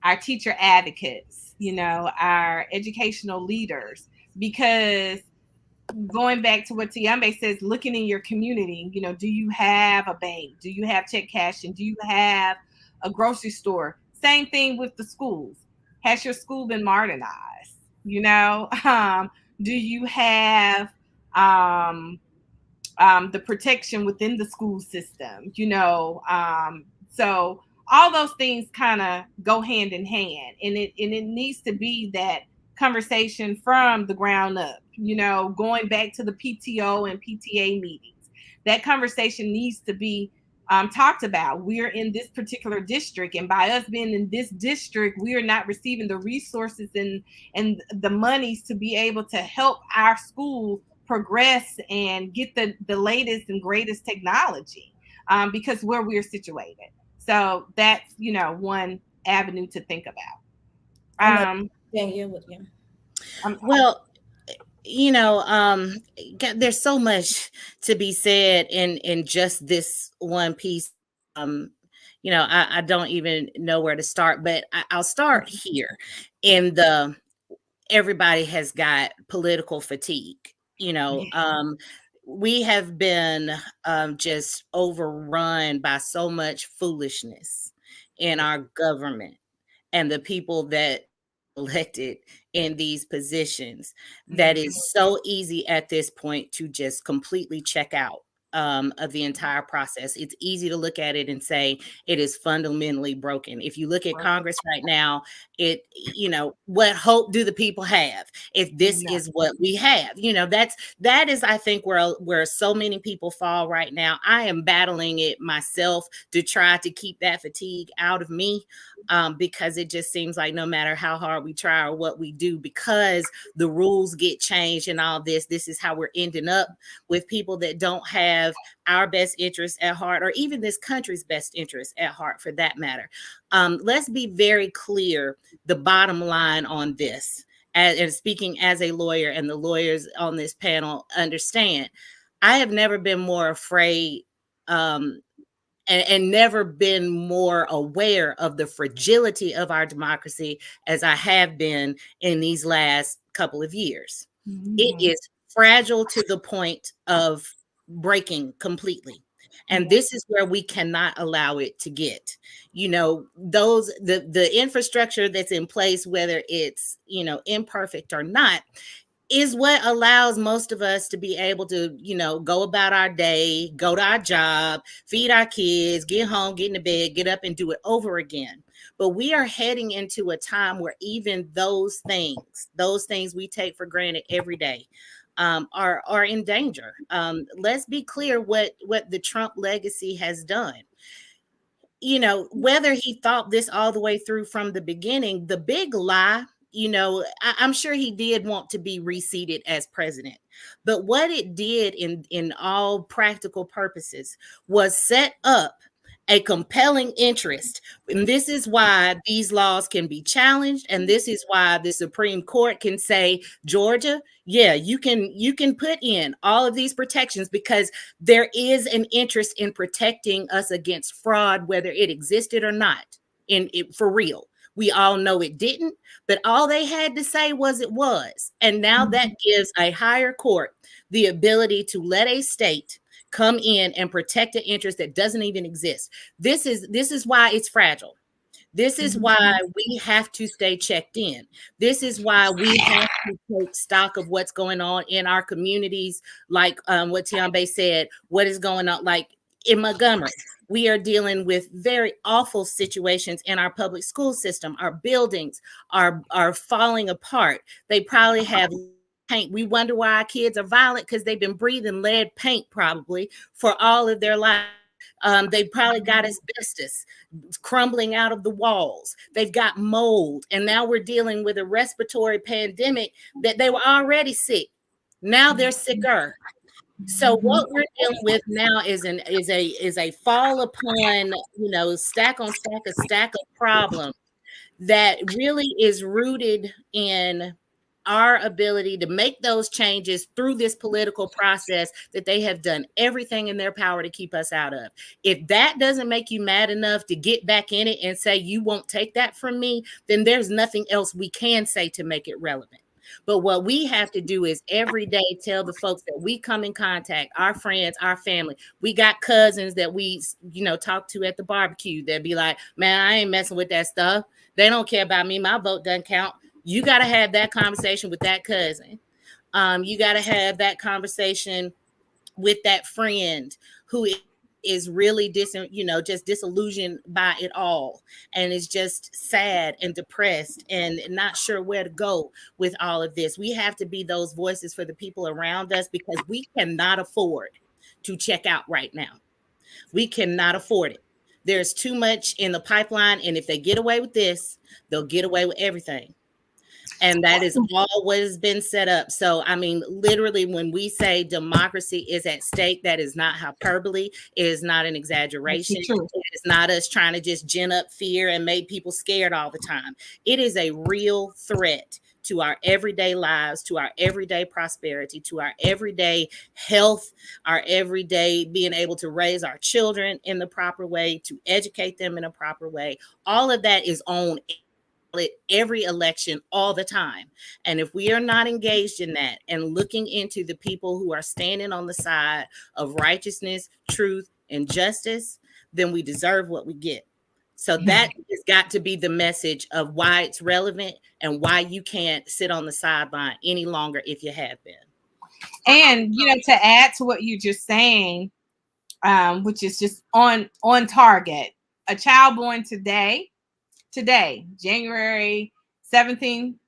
Speaker 12: our teacher advocates, our educational leaders, because going back to what Tiambe says, looking in your community, do you have a bank? Do you have check cashing? Do you have a grocery store? Same thing with the schools. Has your school been modernized? Do you have the protection within the school system? So all those things kind of go hand in hand, and it needs to be that conversation from the ground up, going back to the PTO and PTA meetings. That conversation needs to be talked about. We're in this particular district, and by us being in this district, we are not receiving the resources and the monies to be able to help our school progress and get the latest and greatest technology, because where we're situated. So that's one avenue to think about.
Speaker 13: Well, there's so much to be said in just this one piece. I don't even know where to start, but I'll start here in the everybody has got political fatigue. We have been just overrun by so much foolishness in our government and the people that elected in these positions that is so easy at this point to just completely check out of the entire process. It's easy to look at it and say it is fundamentally broken. If you look at Congress right now, what hope do the people have if this is what we have? That is, I think, where so many people fall right now. I am battling it myself to try to keep that fatigue out of me, because it just seems like no matter how hard we try or what we do, because the rules get changed and all this is how we're ending up with people that don't have our best interests at heart, or even this country's best interests at heart for that matter. Let's be very clear, the bottom line on this, and speaking as a lawyer, and the lawyers on this panel understand, I have never been more afraid and never been more aware of the fragility of our democracy as I have been in these last couple of years. It is fragile to the point of breaking completely. And this is where we cannot allow it to get. The infrastructure that's in place, whether it's imperfect or not, is what allows most of us to be able to, go about our day, go to our job, feed our kids, get home, get into bed, get up and do it over again. But we are heading into a time where even those things we take for granted every day, are in danger. Let's be clear what the Trump legacy has done. Whether he thought this all the way through from the beginning, the big lie, I'm sure he did want to be reseated as president. But what it did in all practical purposes was set up a compelling interest. And this is why these laws can be challenged. And this is why the Supreme Court can say, Georgia, yeah, you can put in all of these protections, because there is an interest in protecting us against fraud, whether it existed or not, for real. We all know it didn't, but all they had to say was it was. And now that gives a higher court the ability to let a state come in and protect an interest that doesn't even exist. This is why it's fragile. This is why we have to stay checked in. This is why we have to take stock of what's going on in our communities, like what Tiambe said, what is going on, like in Montgomery. We are dealing with very awful situations in our public school system. Our buildings are falling apart. They probably have paint. We wonder why our kids are violent, because they've been breathing lead paint probably for all of their life. They probably got asbestos crumbling out of the walls. They've got mold. And now we're dealing with a respiratory pandemic that they were already sick. Now they're sicker. So what we're dealing with now is a fall upon, stack on stack of problems that really is rooted in our ability to make those changes through this political process that they have done everything in their power to keep us out of. If that doesn't make you mad enough to get back in it and say you won't take that from me, then there's nothing else we can say to make it relevant. But what we have to do is every day tell the folks that we come in contact, our friends, our family. We got cousins that we, talk to at the barbecue that be like, man, I ain't messing with that stuff. They don't care about me. My vote doesn't count. You got to have that conversation with that cousin. You got to have that conversation with that friend who is really just disillusioned by it all, and is just sad and depressed and not sure where to go with all of this. We have to be those voices for the people around us, because we cannot afford to check out right now. We cannot afford it. There's too much in the pipeline. And if they get away with this, they'll get away with everything. And that has always been set up. So, I mean, literally, when we say democracy is at stake, that is not hyperbole. It is not an exaggeration. It is not us trying to just gin up fear and make people scared all the time. It is a real threat to our everyday lives, to our everyday prosperity, to our everyday health, our everyday being able to raise our children in the proper way, to educate them in a proper way. All of that is on every election all the time. And if we are not engaged in that and looking into the people who are standing on the side of righteousness, truth, and justice, then we deserve what we get. So that has got to be the message of why it's relevant and why you can't sit on the sideline any longer if you have been.
Speaker 12: And, to add to what you're just saying, which is just on target, a child born today, January 17,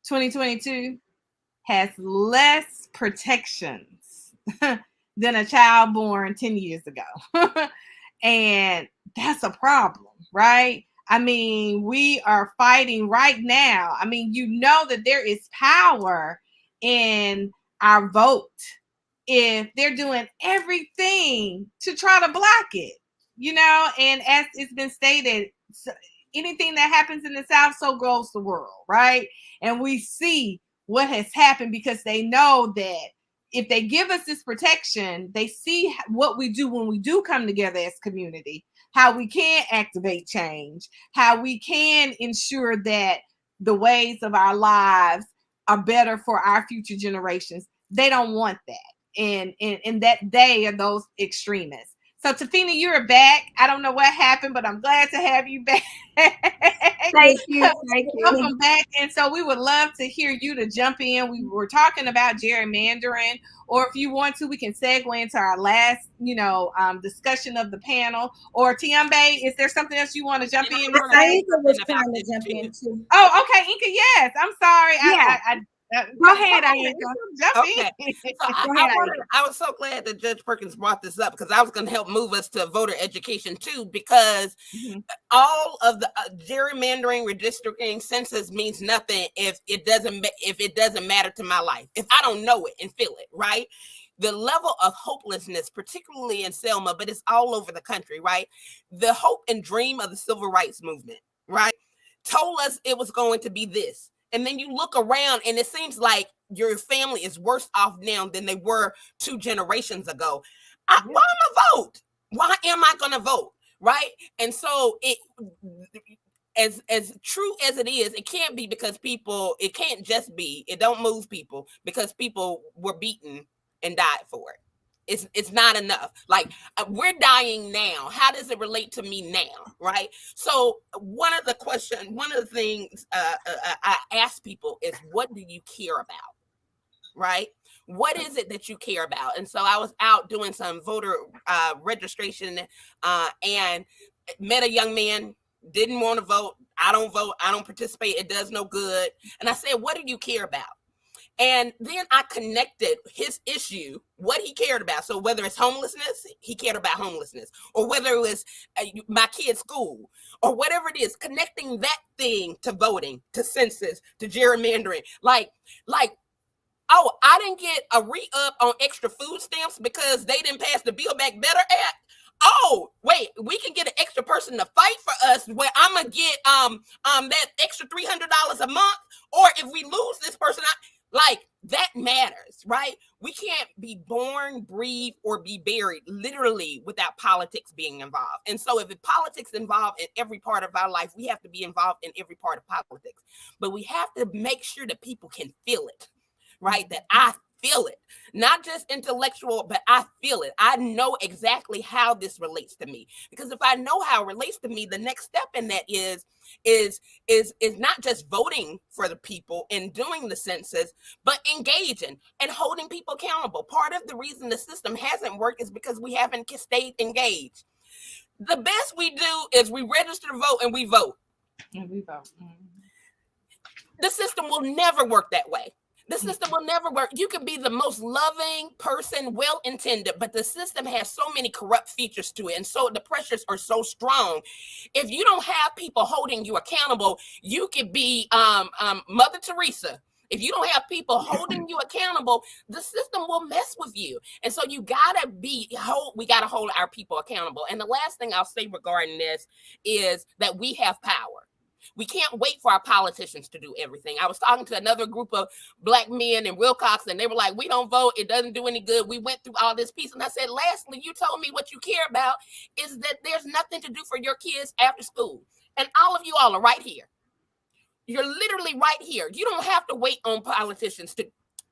Speaker 12: 2022, has less protections than a child born 10 years ago. And that's a problem, right? I mean, we are fighting right now. I mean, that there is power in our vote if they're doing everything to try to block it, and as it's been stated, anything that happens in the South, so goes the world, right? And we see what has happened because they know that if they give us this protection, they see what we do when we do come together as community, how we can activate change, how we can ensure that the ways of our lives are better for our future generations. They don't want that. And that they are those extremists. So, Tafina, you're back. I don't know what happened, but I'm glad to have you back.
Speaker 16: Thank you. Thank you.
Speaker 12: Welcome back. And so we would love to hear you to jump in. We were talking about gerrymandering, or if you want to, we can segue into our last, discussion of the panel. Or Tiambe, is there something else you want to jump in?
Speaker 2: Inka was trying to jump in too.
Speaker 12: Oh, okay, Inka, yes. I'm sorry.
Speaker 16: Yeah. Go ahead, Inka.
Speaker 14: Okay. So I was so glad that Judge Perkins brought this up because I was going to help move us to voter education too, because all of the gerrymandering, redistricting, census means nothing if it doesn't matter to my life, if I don't know it and feel it, right? The level of hopelessness, particularly in Selma, but it's all over the country, right? The hope and dream of the civil rights movement, right, told us it was going to be this. And then you look around and it seems like your family is worse off now than they were 2 generations ago. Why am I vote? Why am I going to vote? Right? And so as true as it is, it can't be because it can't just be, it don't move people because people were beaten and died for it. It's not enough. Like, we're dying now. How does it relate to me now? Right. So one of the things I ask people is, what do you care about? Right. What is it that you care about? And so I was out doing some voter registration and met a young man, didn't want to vote. I don't vote. I don't participate. It does no good. And I said, what do you care about? And then I connected his issue, what he cared about. So whether it's homelessness, he cared about homelessness, or whether it was my kid's school, or whatever it is, connecting that thing to voting, to census, to gerrymandering. Like, oh, I didn't get a re-up on extra food stamps because they didn't pass the Build Back Better Act. Oh, wait, we can get an extra person to fight for us where I'm gonna get that extra $300 a month, or if we lose this person, like, that matters, right? We can't be born, breathe, or be buried literally without politics being involved. And so if politics involved in every part of our life, we have to be involved in every part of politics. But we have to make sure that people can feel it, right? That I feel it, not just intellectual, but I feel it. I know exactly how this relates to me, because if I know how it relates to me, the next step in that is not just voting for the people and doing the census, but engaging and holding people accountable. Part of the reason the system hasn't worked is because we haven't stayed engaged. The best we do is we register to vote and we vote.
Speaker 12: And we vote.
Speaker 14: The system will never work that way. The system will never work. You can be the most loving person, well-intended, but the system has so many corrupt features to it, and so the pressures are so strong. If you don't have people holding you accountable, you could be Mother Teresa. If you don't have people holding you accountable, the system will mess with you. And so you gotta we gotta hold our people accountable. And the last thing I'll say regarding this is that we have power. We can't wait for our politicians to do everything. I was talking to another group of Black men in Wilcox, and they were like, we don't vote. It doesn't do any good. We went through all this piece. And I said, lastly, you told me what you care about is that there's nothing to do for your kids after school. And all of you all are right here. You're literally right here. You don't have to wait on politicians to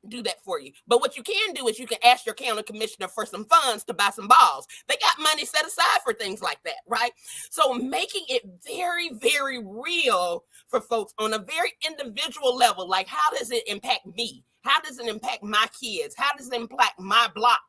Speaker 14: do that for you. But what you can do is you can ask your county commissioner for some funds to buy some balls. They got money set aside for things like that, right? So making it very, very real for folks on a very individual level, like how does it impact me? How does it impact my kids? How does it impact my block?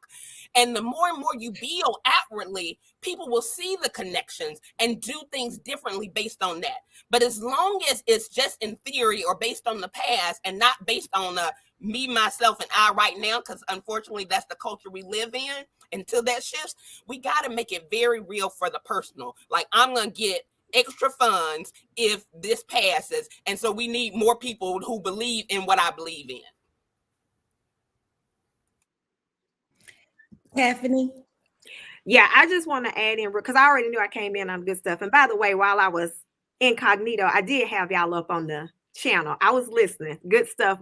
Speaker 14: And the more and more you build outwardly, people will see the connections and do things differently based on that. But as long as it's just in theory or based on the past and not based on me, myself, and I right now, because unfortunately that's the culture we live in, until that shifts, we got to make it very real for the personal. Like, I'm going to get extra funds if this passes. And so we need more people who believe in what I believe in.
Speaker 2: Tiffany?
Speaker 16: Yeah, I just want to add in, because I already knew I came in on good stuff. And by the way, while I was incognito, I did have y'all up on the channel. I was listening. Good stuff,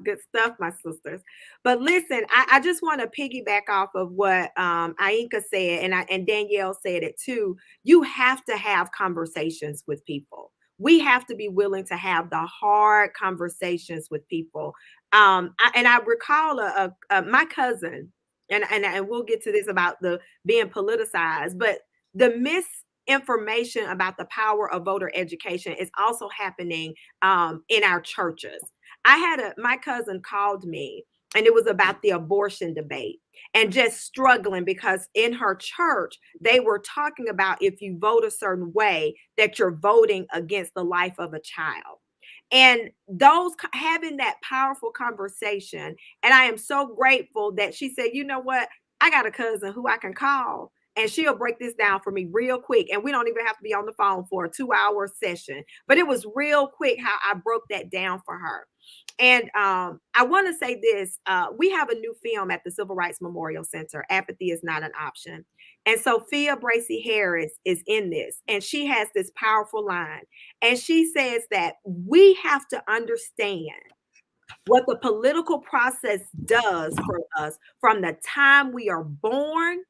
Speaker 16: my sisters. But listen, I just want to piggyback off of what Ainka said, and Danielle said it too. You have to have conversations with people. We have to be willing to have the hard conversations with people. I recall my cousin, and we'll get to this about the being politicized, but the misinformation about the power of voter education is also happening in our churches. My cousin called me, and it was about the abortion debate, and just struggling because in her church they were talking about if you vote a certain way that you're voting against the life of a child. And those having that powerful conversation. And I am so grateful that she said, you know what? I got a cousin who I can call and she'll break this down for me real quick. And we don't even have to be on the phone for a 2-hour session. But it was real quick how I broke that down for her. And I want to say this. We have a new film at the Civil Rights Memorial Center, Apathy is Not an Option. And Sophia Bracy Harris is in this, and she has this powerful line. And she says that we have to understand what the political process does for us from the time we are born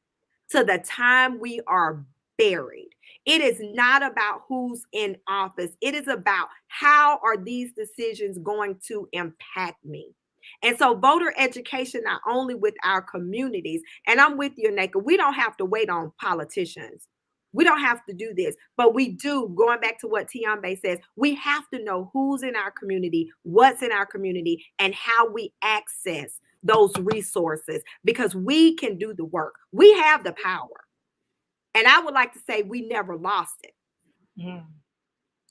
Speaker 16: to the time we are buried. It is not about who's in office. It is about how are these decisions going to impact me. And so voter education, not only with our communities, and I'm with you, Naka, we don't have to wait on politicians. We don't have to do this, but we do, going back to what Tiambe says, we have to know who's in our community, what's in our community, and how we access those resources, because we can do the work. We have the power. And I would like to say we never lost it. Yeah.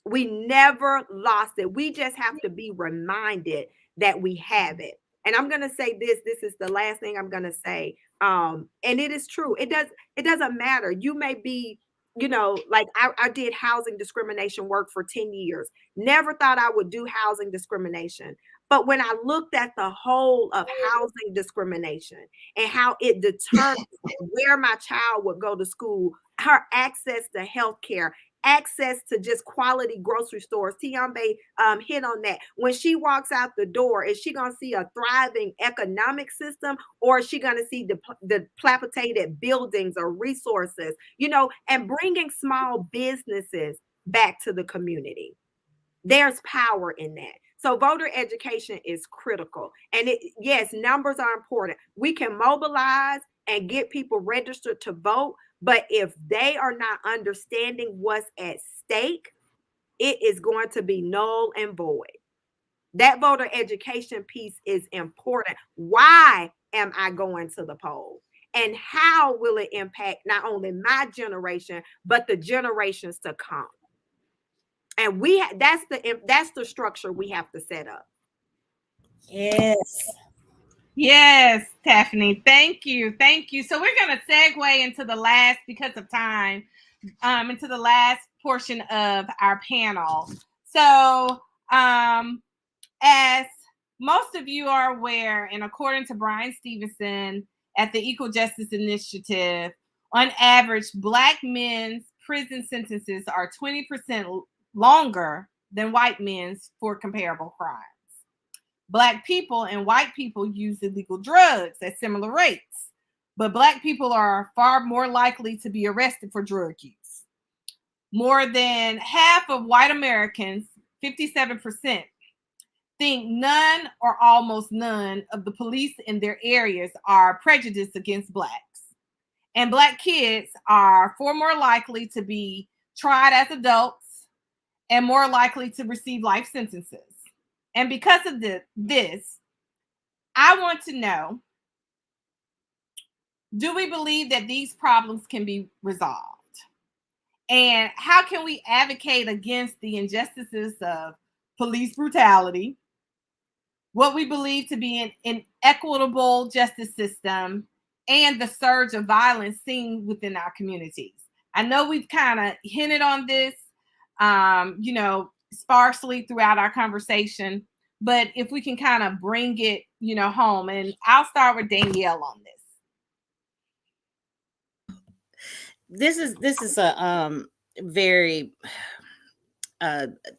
Speaker 16: We never lost it. We just have to be reminded that we have it. And I'm going to say this is the last thing I'm going to say. And it is true. It doesn't matter. You may be, like I did housing discrimination work for 10 years. Never thought I would do housing discrimination. But when I looked at the whole of housing discrimination and how it determines where my child would go to school, her access to health care, access to just quality grocery stores. Tiambe hit on that. When she walks out the door, is she going to see a thriving economic system, or is she going to see the dilapidated buildings or resources, and bringing small businesses back to the community? There's power in that. So voter education is critical. And yes, numbers are important. We can mobilize and get people registered to vote, but if they are not understanding what's at stake, it is going to be null and void. That voter education piece is important. Why am I going to the poll? And how will it impact not only my generation, but the generations to come? And that's the structure we have to set up.
Speaker 2: Yes.
Speaker 12: Yes, Tiffany. Thank you. Thank you. So we're going to segue into the last, because of time, into the last portion of our panel. So, as most of you are aware, and according to Brian Stevenson at the Equal Justice Initiative, on average, Black men's prison sentences are 20% longer than white men's for comparable crimes. Black people and white people use illegal drugs at similar rates, but Black people are far more likely to be arrested for drug use. More than half of white Americans, 57%, think none or almost none of the police in their areas are prejudiced against Blacks. And Black kids are far more likely to be tried as adults and more likely to receive life sentences. And because of this, I want to know, do we believe that these problems can be resolved? And how can we advocate against the injustices of police brutality, what we believe to be an equitable justice system, and the surge of violence seen within our communities? I know we've kind of hinted on this, sparsely throughout our conversation, but if we can kind of bring it, home, and I'll start with Danielle on this.
Speaker 13: This is a very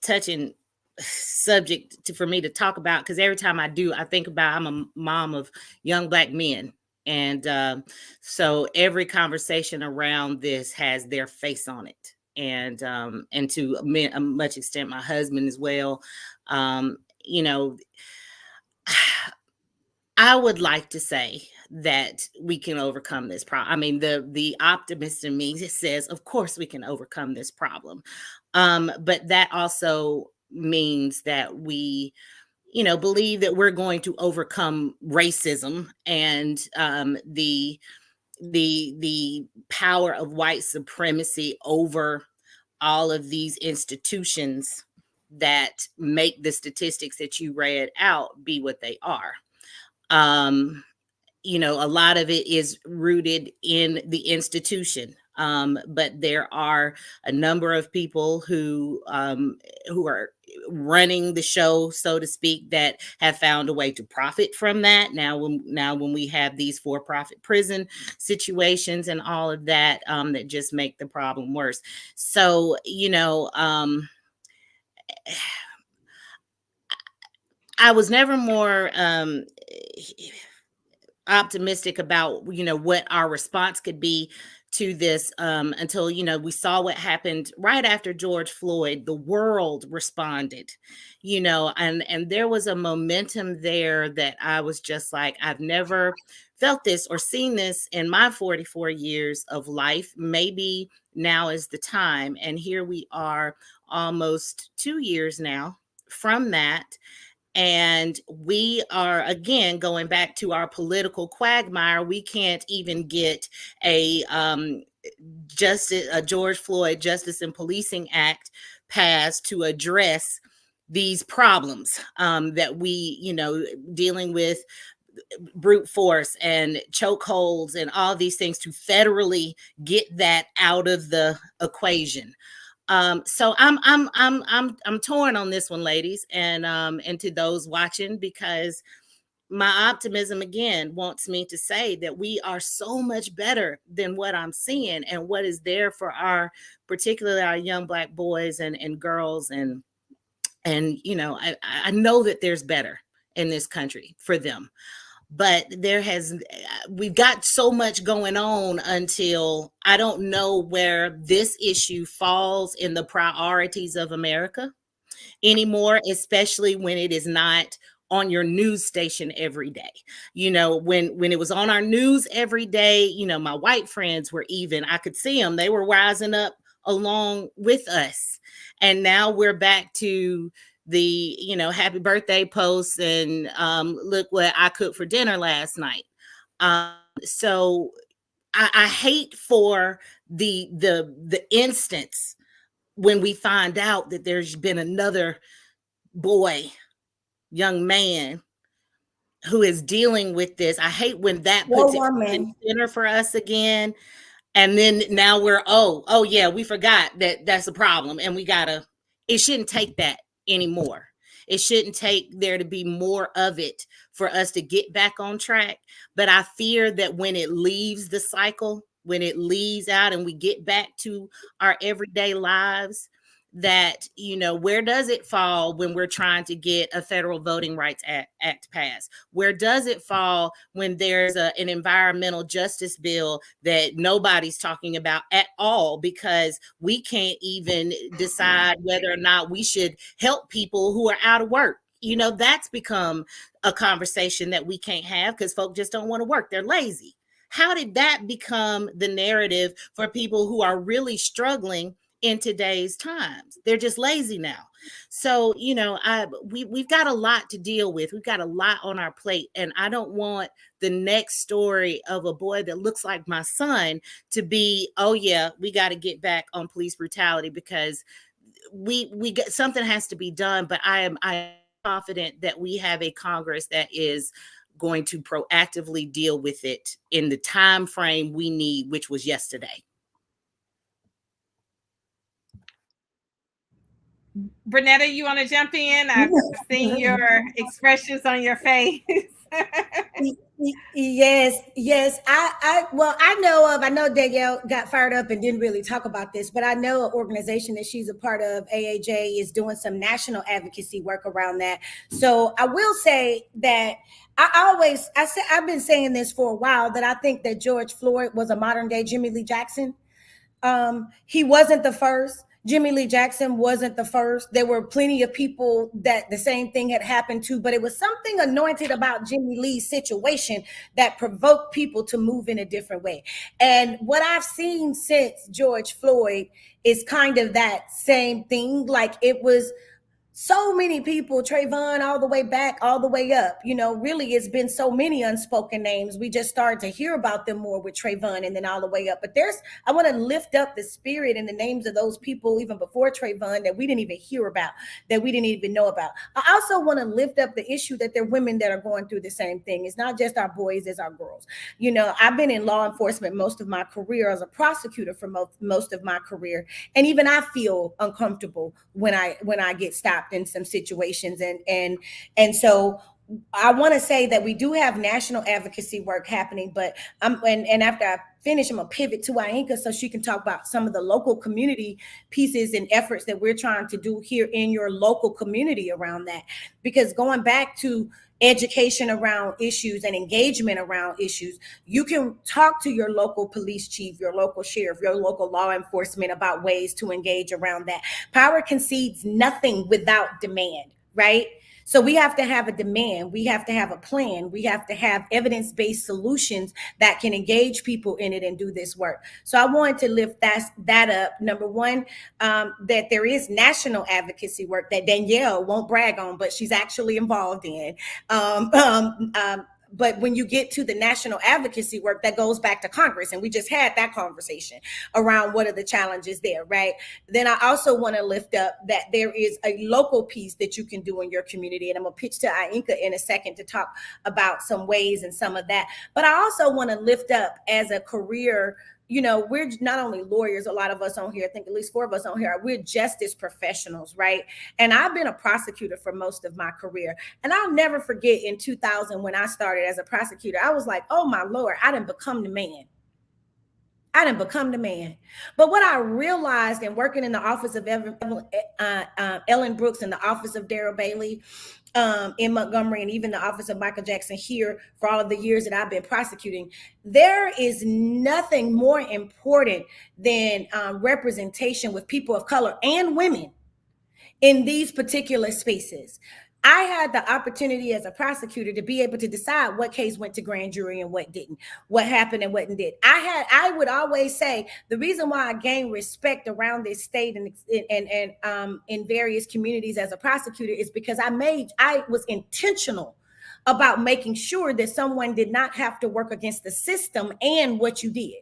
Speaker 13: touching subject for me to talk about, because every time I do, I think about, I'm a mom of young Black men, and so every conversation around this has their face on it, and to a much extent my husband as well. You know, I would like to say that we can overcome this problem. I mean, the optimist in me says, of course we can overcome this problem. But that also means that we, believe that we're going to overcome racism and the power of white supremacy over all of these institutions that make the statistics that you read out be what they are. um a lot of it is rooted in the institution, but there are a number of people who are running the show, so to speak, that have found a way to profit from that. When we have these for-profit prison situations and all of that, that just make the problem worse. So I was never more optimistic about what our response could be to this, until we saw what happened right after George Floyd. The world responded, and there was a momentum there that I was just like, I've never felt this or seen this in my 44 years of life. Maybe now is the time. And here we are, almost 2 years now from that. And we are, again, going back to our political quagmire. We can't even get a George Floyd Justice and Policing Act passed to address these problems, that we, dealing with brute force and chokeholds and all these things, to federally get that out of the equation. So I'm torn on this one, ladies, and to those watching, because my optimism again wants me to say that we are so much better than what I'm seeing and what is there for particularly our young Black boys and girls, and I know that there's better in this country for them. But we've got so much going on until I don't know where this issue falls in the priorities of America anymore, especially when it is not on your news station every day. When it was on our news every day, my white friends were I could see them, they were rising up along with us. And now we're back to the happy birthday posts and look what I cooked for dinner last night. So I hate for the instance when we find out that there's been another young man who is dealing with this. I hate when that
Speaker 2: Poor
Speaker 13: puts it front and
Speaker 2: woman.
Speaker 13: center for us again. And then now we're, oh yeah, we forgot that that's a problem. And it shouldn't take that anymore. It shouldn't take there to be more of it for us to get back on track. But I fear that when it leaves the cycle, when it leaves out and we get back to our everyday lives, that, where does it fall when we're trying to get a federal voting rights act passed? Where does it fall when there's an environmental justice bill that nobody's talking about at all, because we can't even decide whether or not we should help people who are out of work? That's become a conversation that we can't have because folk just don't want to work. They're lazy. How did that become the narrative for people who are really struggling in today's times? They're just lazy now. So, we've got a lot to deal with. We've got a lot on our plate. And I don't want the next story of a boy that looks like my son to be, oh yeah, we got to get back on police brutality, because we get something has to be done. But I am confident that we have a Congress that is going to proactively deal with it in the time frame we need, which was yesterday.
Speaker 12: Bernetta, you want to jump in? I've seen your expressions on your face.
Speaker 2: Yes. I know Danielle got fired up and didn't really talk about this, but I know an organization that she's a part of, AAJ, is doing some national advocacy work around that. So I will say that I've been saying this for a while, that I think that George Floyd was a modern day Jimmy Lee Jackson. He wasn't the first. Jimmy Lee Jackson wasn't the first. There were plenty of people that the same thing had happened to, but it was something anointed about Jimmy Lee's situation that provoked people to move in a different way. And what I've seen since George Floyd is kind of that same thing. Like, it was so many people, Trayvon all the way back, all the way up. Really, it's been so many unspoken names. We just started to hear about them more with Trayvon, and then all the way up. But I want to lift up the spirit and the names of those people even before Trayvon that we didn't even hear about, that we didn't even know about. I also want to lift up the issue that there are women that are going through the same thing. It's not just our boys, it's our girls. I've been in law enforcement most of my career, as a prosecutor for most of my career. And even I feel uncomfortable when I get stopped in some situations, and so I want to say that we do have national advocacy work happening, but and after I finish, I'm gonna pivot to Ainka so she can talk about some of the local community pieces and efforts that we're trying to do here in your local community around that. Because going back to education around issues and engagement around issues, you can talk to your local police chief, your local sheriff, your local law enforcement about ways to engage around that. Power concedes nothing without demand, right? So we have to have a demand. We have to have a plan. We have to have evidence-based solutions that can engage people in it and do this work. So I wanted to lift that up. Number one, that there is national advocacy work that Danielle won't brag on, but she's actually involved in. But when you get to the national advocacy work, that goes back to Congress. And we just had that conversation around what are the challenges there, right? Then I also want to lift up that there is a local piece that you can do in your community. And I'm going to pitch to Ainka in a second to talk about some ways and some of that. But I also want to lift up, as a career, we're not only lawyers, a lot of us on here, I think at least 4 of us on here, we're justice professionals, right? And I've been a prosecutor for most of my career. And I'll never forget in 2000 when I started as a prosecutor, I was like, oh my Lord, I didn't become the man. But what I realized in working in the office of Ellen Brooks, in the office of Darrell Bailey, in Montgomery, and even the office of Michael Jackson here for all of the years that I've been prosecuting, there is nothing more important than representation with people of color and women in these particular spaces. I had the opportunity as a prosecutor to be able to decide what case went to grand jury and what didn't, what happened and what didn't. I would always say the reason why I gained respect around this state and in various communities as a prosecutor is because I was intentional about making sure that someone did not have to work against the system and what you did.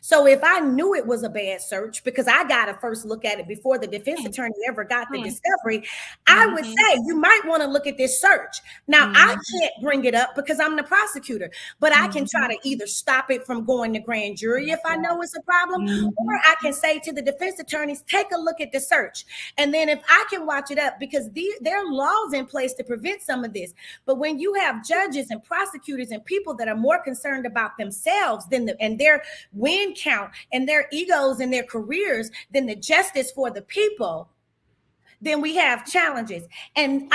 Speaker 2: So if I knew it was a bad search, because I got to first look at it before the defense attorney ever got the discovery, I would say you might want to look at this search. Now, I can't bring it up because I'm the prosecutor, but I can try to either stop it from going to grand jury if I know it's a problem, or I can say to the defense attorneys, take a look at the search. And then if I can watch it up, because there are laws in place to prevent some of this. But when you have judges and prosecutors and people that are more concerned about themselves and their win count and their egos and their careers than the justice for the people, then we have challenges. And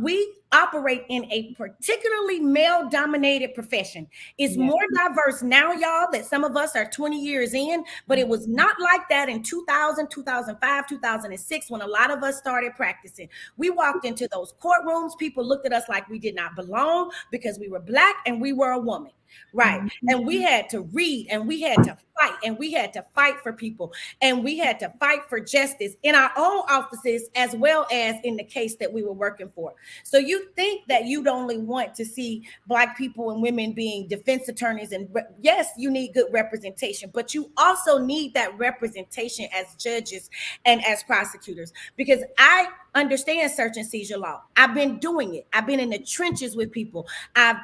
Speaker 2: we operate in a particularly male dominated profession. It's more diverse now, y'all, that some of us are 20 years in, but it was not like that in 2000, 2005, 2006, when a lot of us started practicing. We walked into those courtrooms, people looked at us like we did not belong because we were Black and we were a woman. Right. And we had to read, and we had to fight, and we had to fight for people, and we had to fight for justice in our own offices as well as in the case that we were working for. So you think that you'd only want to see Black people and women being defense attorneys, and yes, you need good representation, but you also need that representation as judges and as prosecutors, because I understand search and seizure law. I've been doing it. I've been in the trenches with people. I've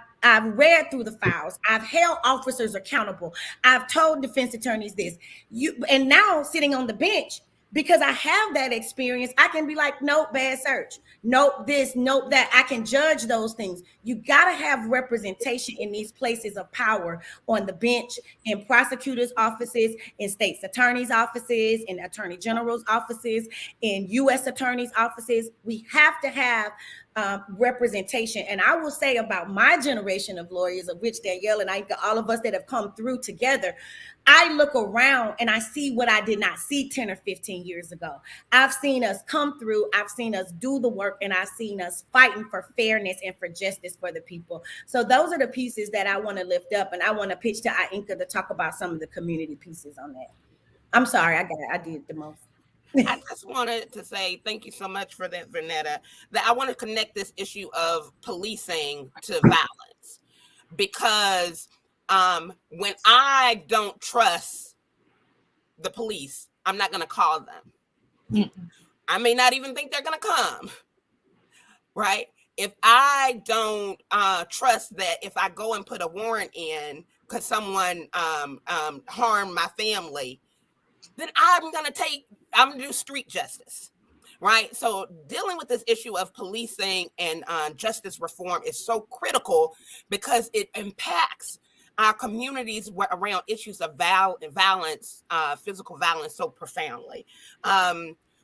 Speaker 2: read through the files. I've held officers accountable. I've told defense attorneys this. And now sitting on the bench, because I have that experience, I can be like, nope, bad search. Nope, this, nope, that. I can judge those things. You got to have representation in these places of power, on the bench, in prosecutors' offices, in states' attorneys' offices, in attorney general's offices, in U.S. attorneys' offices. We have to have representation. And I will say about my generation of lawyers, of which Danielle and I, all of us that have come through together, I look around and I see what I did not see 10 or 15 years ago. I've seen us come through, I've seen us do the work, and I've seen us fighting for fairness and for justice for the people. So those are the pieces that I want to lift up, and I want to pitch to Ainka to talk about some of the community pieces on that. I'm sorry, I did the most.
Speaker 14: I just wanted to say thank you so much for that, Vanetta, that I want to connect this issue of policing to violence, because when I don't trust the police, I'm not going to call them. I may not even think they're going to come, right? If I don't trust that if I go and put a warrant in because someone harmed my family, then I'm going to do street justice, right? So dealing with this issue of policing and justice reform is so critical because it impacts our communities around issues of violence, physical violence, so profoundly.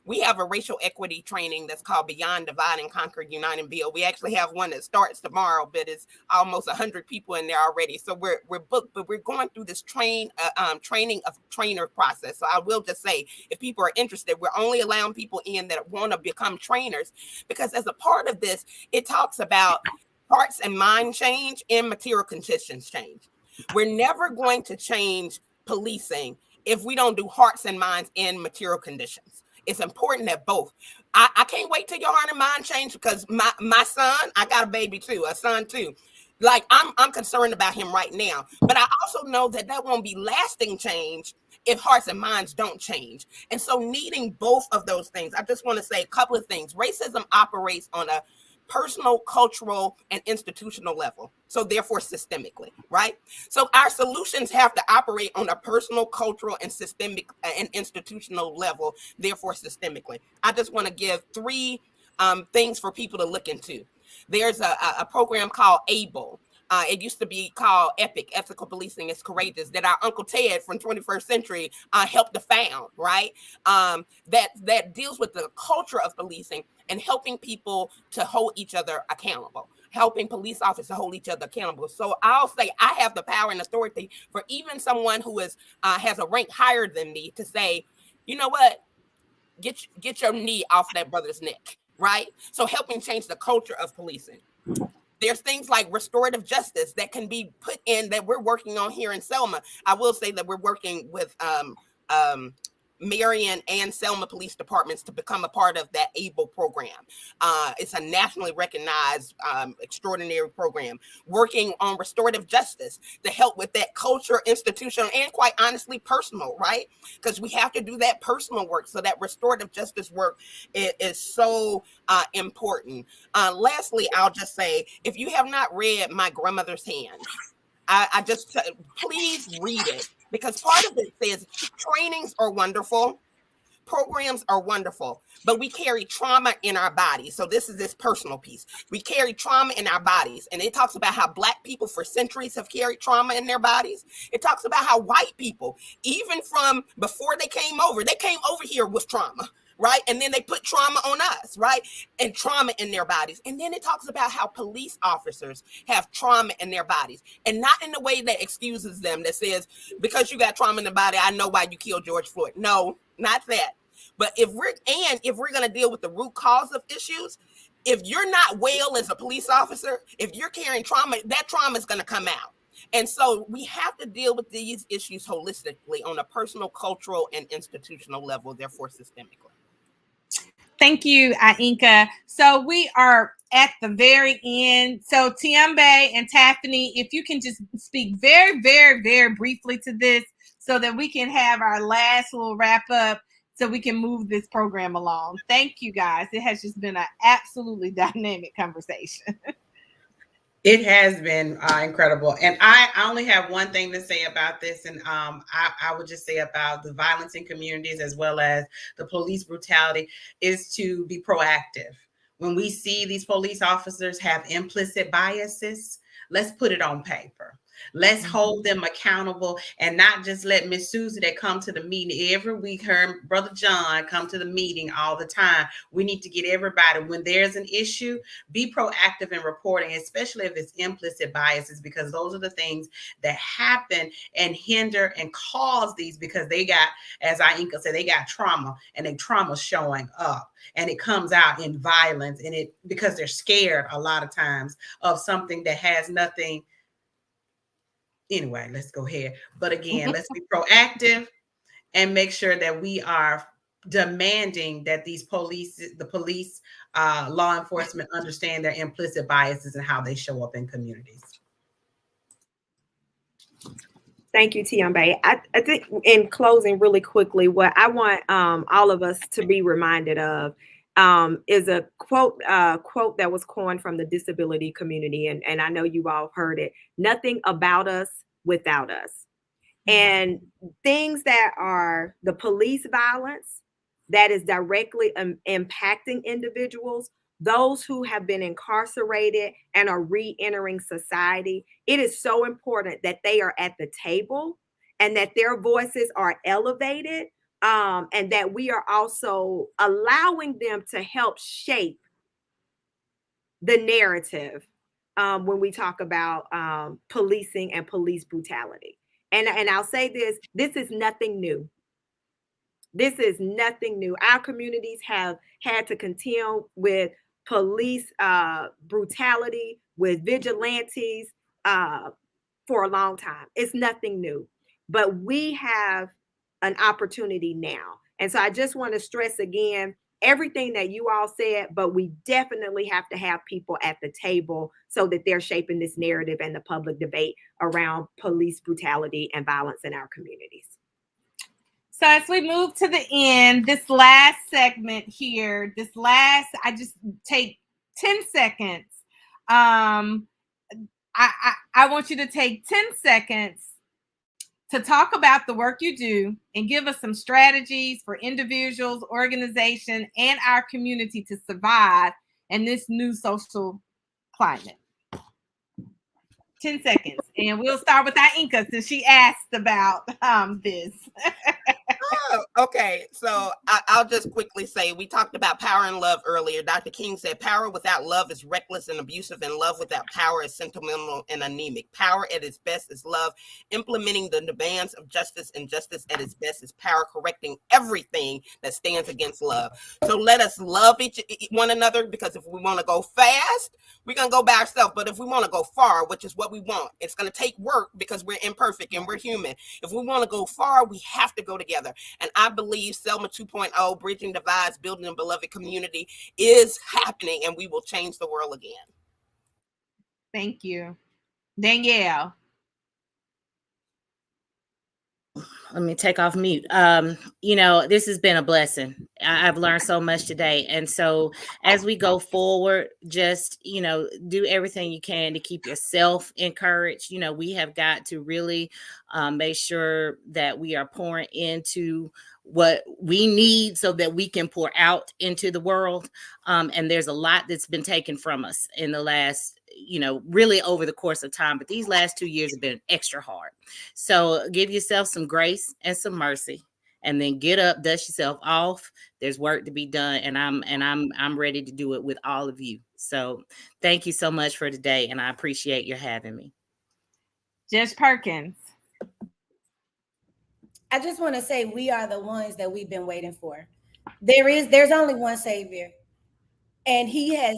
Speaker 14: We have a racial equity training that's called Beyond Divide and Conquer, Unite and Build. We actually have one that starts tomorrow, but it's almost 100 people in there already. So we're booked, but we're going through this training of trainer process. So I will just say, if people are interested, we're only allowing people in that want to become trainers, because as a part of this, it talks about hearts and mind change and material conditions change. We're never going to change policing if we don't do hearts and minds in material conditions. It's important that both. I can't wait till your heart and mind change, because my son, I got a baby too, a son too. Like I'm concerned about him right now, but I also know that won't be lasting change if hearts and minds don't change. And so needing both of those things, I just want to say a couple of things. Racism operates on a personal, cultural, and institutional level. So therefore systemically, right? So our solutions have to operate on a personal, cultural, and systemic and institutional level, therefore systemically. I just want to give three things for people to look into. There's a program called ABLE. It used to be called EPIC, Ethical Policing is Courageous, that our Uncle Ted from 21st Century helped to found, right? That deals with the culture of policing and helping people to hold each other accountable, helping police officers to hold each other accountable. So I'll say I have the power and authority for even someone who is has a rank higher than me to say, you know what, get your knee off that brother's neck, right? So helping change the culture of policing. There's things like restorative justice that can be put in that we're working on here in Selma. I will say that we're working with Marion and Selma police departments to become a part of that ABLE program. It's a nationally recognized extraordinary program, working on restorative justice to help with that culture, institutional, and quite honestly, personal, right? Because we have to do that personal work. So that restorative justice work is so important. Lastly, I'll just say, if you have not read My Grandmother's Hands, I just, please read it, because part of it says trainings are wonderful, programs are wonderful, but we carry trauma in our bodies. So this is this personal piece. We carry trauma in our bodies. And it talks about how Black people for centuries have carried trauma in their bodies. It talks about how white people, even from before they came over here with trauma, right? And then they put trauma on us, right? And trauma in their bodies. And then it talks about how police officers have trauma in their bodies, and not in the way that excuses them, that says, because you got trauma in the body, I know why you killed George Floyd. No, not that. But if we're going to deal with the root cause of issues, if you're not well as a police officer, if you're carrying trauma, that trauma is going to come out. And so we have to deal with these issues holistically on a personal, cultural, and institutional level, therefore systemically.
Speaker 12: Thank you, Ainka. So we are at the very end. So Tiambe and Taffany, if you can just speak very, very, very briefly to this so that we can have our last little wrap up so we can move this program along. Thank you, guys. It has just been an absolutely dynamic conversation.
Speaker 15: It has been incredible. And I only have one thing to say about this. And I would just say about the violence in communities as well as the police brutality is to be proactive. When we see these police officers have implicit biases, let's put it on paper. Let's hold them accountable and not just let Miss Susie that come to the meeting every week, her Brother John come to the meeting all the time. We need to get everybody, when there's an issue, be proactive in reporting, especially if it's implicit biases, because those are the things that happen and hinder and cause these, because they got, as Ainka said, they got trauma, and the trauma showing up, and it comes out in violence, and it because they're scared a lot of times of something that has nothing. Anyway, let's go ahead. But again, let's be proactive and make sure that we are demanding that the police, law enforcement understand their implicit biases and how they show up in communities.
Speaker 16: Thank you, Tiambe. I think in closing really quickly, what I want all of us to be reminded of is a quote that was coined from the disability community. And I know you all heard it. Nothing about us without us. And things that are the police violence that is directly impacting individuals, those who have been incarcerated and are re-entering society, it is so important that they are at the table and that their voices are elevated, and that we are also allowing them to help shape the narrative when we talk about policing and police brutality. And I'll say this is nothing new. This is nothing new. Our communities have had to contend with police brutality, with vigilantes for a long time. It's nothing new, but we have an opportunity now. And so I just want to stress again, everything that you all said, but we definitely have to have people at the table so that they're shaping this narrative and the public debate around police brutality and violence in our communities.
Speaker 12: So as we move to the end, this last segment here, I just take 10 seconds. I want you to take 10 seconds to talk about the work you do and give us some strategies for individuals, organizations, and our community to survive in this new social climate. 10 seconds. And we'll start with Ainka since she asked about this.
Speaker 14: Okay, so I'll just quickly say, we talked about power and love earlier. Dr. King said power without love is reckless and abusive, and love without power is sentimental and anemic. Power at its best is love, implementing the demands of justice, and justice at its best is power, correcting everything that stands against love. So let us love one another, because if we want to go fast, we're going to go by ourselves. But if we want to go far, which is what we want, it's going to take work because we're imperfect and we're human. If we want to go far, we have to go together. And I believe Selma 2.0, Bridging Divides, Building a Beloved Community, is happening, and we will change the world again.
Speaker 12: Thank you. Danielle.
Speaker 13: Let me take off mute. This has been a blessing. I've learned so much today. And so as we go forward, just, do everything you can to keep yourself encouraged. We have got to really make sure that we are pouring into what we need so that we can pour out into the world. And there's a lot that's been taken from us in the last, really over the course of time. But these last 2 years have been extra hard. So give yourself some grace and some mercy, and then get up, dust yourself off. There's work to be done, and I'm ready to do it with all of you. So thank you so much for today, and I appreciate your having me.
Speaker 12: Judge Perkins.
Speaker 2: I just want to say we are the ones that we've been waiting for. There's only one Savior, and he has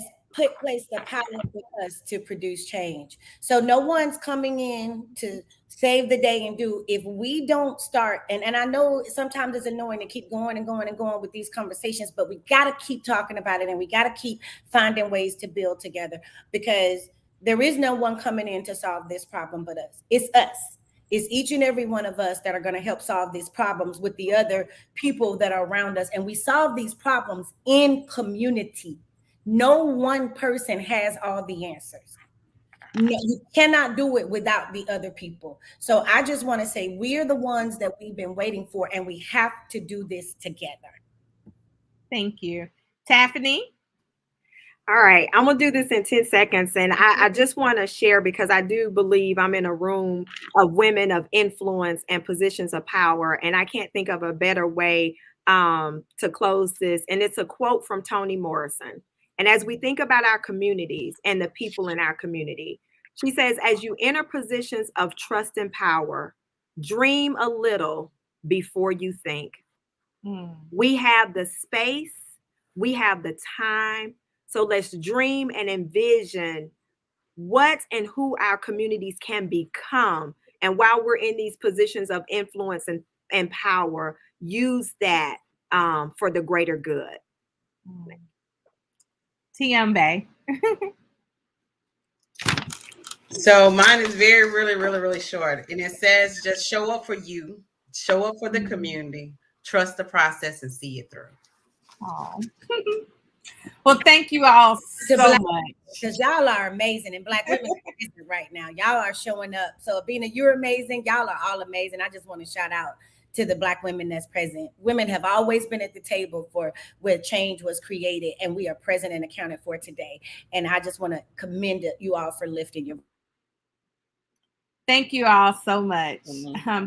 Speaker 2: placed the power with us to produce change. So no one's coming in to save the day and do. If we don't start, and I know sometimes it's annoying to keep going and going and going with these conversations, but we got to keep talking about it, and we got to keep finding ways to build together, because there is no one coming in to solve this problem but us. It's us. It's each and every one of us that are going to help solve these problems with the other people that are around us. And we solve these problems in community. No one person has all the answers. No, you cannot do it without the other people. So I just want to say we're the ones that we've been waiting for, and we have to do this together.
Speaker 12: Thank you. Tiffany?
Speaker 16: All right, I'm gonna do this in 10 seconds. And I just want to share, because I do believe I'm in a room of women of influence and positions of power. And I can't think of a better way to close this. And it's a quote from Toni Morrison. And as we think about our communities and the people in our community, she says, as you enter positions of trust and power, dream a little before you think. We have the space, we have the time. So let's dream and envision what and who our communities can become. And while we're in these positions of influence and power, use that for the greater good.
Speaker 12: Tiambe.
Speaker 15: So mine is really short. And it says, just show up for you, show up for the community, trust the process, and see it through.
Speaker 12: Oh. Well, thank you all so much.
Speaker 2: Because y'all are amazing, and Black women right now. Y'all are showing up. So Abina, you're amazing. Y'all are all amazing. I just want to shout out to the Black women that's present. Women have always been at the table for where change was created, and we are present and accounted for today. And I just want to commend you all for lifting your.
Speaker 12: Thank you all so much.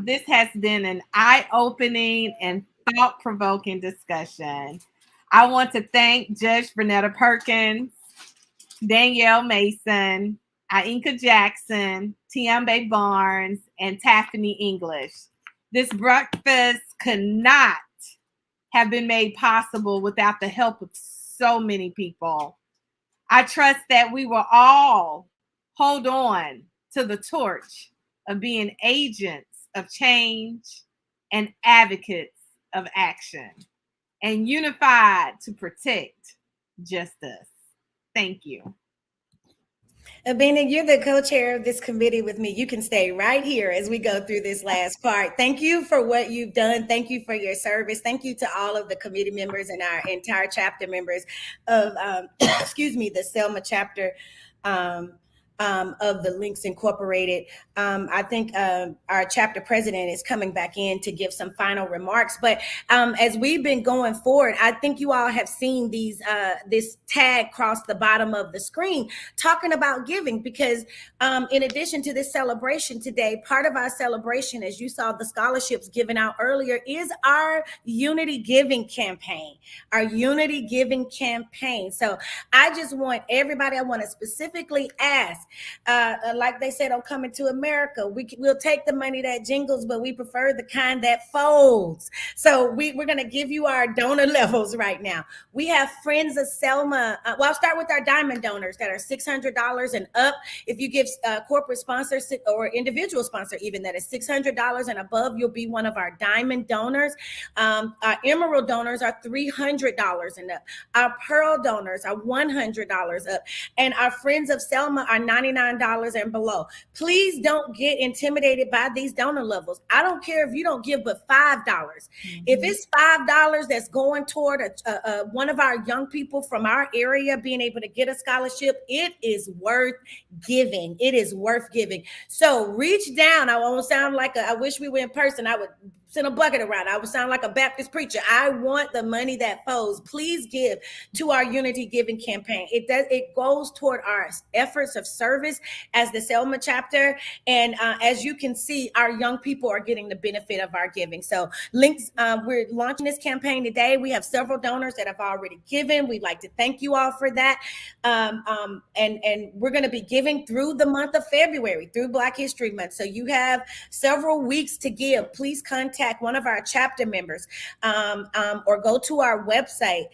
Speaker 12: This has been an eye-opening and thought-provoking discussion. I want to thank Judge Vernetta Perkins, Danielle Mason, Ainka Jackson, Tiambe Barnes, and Tiffany English. This breakfast could not have been made possible without the help of so many people. I trust that we will all hold on to the torch of being agents of change and advocates of action, and unified to protect justice. Thank you.
Speaker 2: Abina, you're the co-chair of this committee with me. You can stay right here as we go through this last part. Thank you for what you've done. Thank you for your service. Thank you to all of the committee members and our entire chapter members of, the Selma chapter of the Links Incorporated. I think our chapter president is coming back in to give some final remarks. But as we've been going forward, I think you all have seen these this tag cross the bottom of the screen talking about giving, because in addition to this celebration today, part of our celebration, as you saw the scholarships given out earlier, is our Unity Giving campaign, So I just want everybody, I want to specifically ask, Like they said on Coming to America, we'll take the money that jingles, but we prefer the kind that folds. So we're going to give you our donor levels right now. We have Friends of Selma. Well, I'll start with our diamond donors that are $600 and up. If you give corporate sponsors or individual sponsor even that is $600 and above, you'll be one of our diamond donors. Our emerald donors are $300 and up. Our pearl donors are $100 up. And our Friends of Selma are $99 and below. Please don't get intimidated by these donor levels. I don't care if you don't give but $5. If it's $5 that's going toward one of our young people from our area being able to get a scholarship, it is worth giving. It is worth giving. So reach down. I won't sound like I wish we were in person. I would send a bucket around. I would sound like a Baptist preacher. I want the money that folds. Please give to our Unity Giving campaign. It goes toward our efforts of service as the Selma chapter. And as you can see, our young people are getting the benefit of our giving. So links, we're launching this campaign today. We have several donors that have already given. We'd like to thank you all for that. And we're going to be giving through the month of February, through Black History Month. So you have several weeks to give. Please contact one of our chapter members, or go to our website,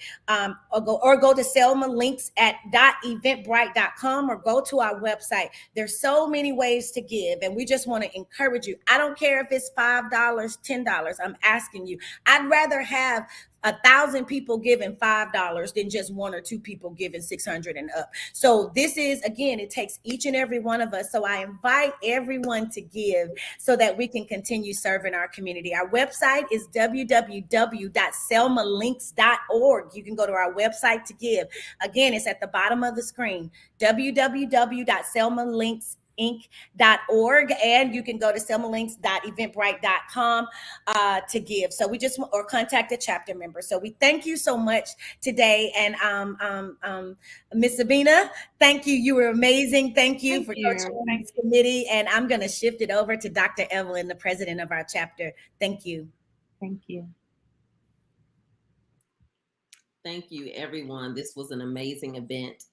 Speaker 2: or go to Selma links at .eventbrite.com, or go to our website. There's so many ways to give, and we just want to encourage you. I don't care if it's $5, $10. I'm asking you. I'd rather have 1,000 people giving $5 than just 1 or 2 people giving $600 and up. So this is, again, it takes each and every one of us. So I invite everyone to give so that we can continue serving our community. Our website is www.selmalinks.org. You can go to our website to give. Again, it's at the bottom of the screen, www.selmalinks.org, and you can go to selmalinks.eventbrite.com to give. So we just or contact a chapter member. So we thank you so much today. And Miss Sabina, thank you. You were amazing. Thank you for coaching this committee. And I'm going to shift it over to Dr. Evelyn, the president of our chapter. Thank you.
Speaker 10: Thank you.
Speaker 1: Thank you, everyone. This was an amazing event.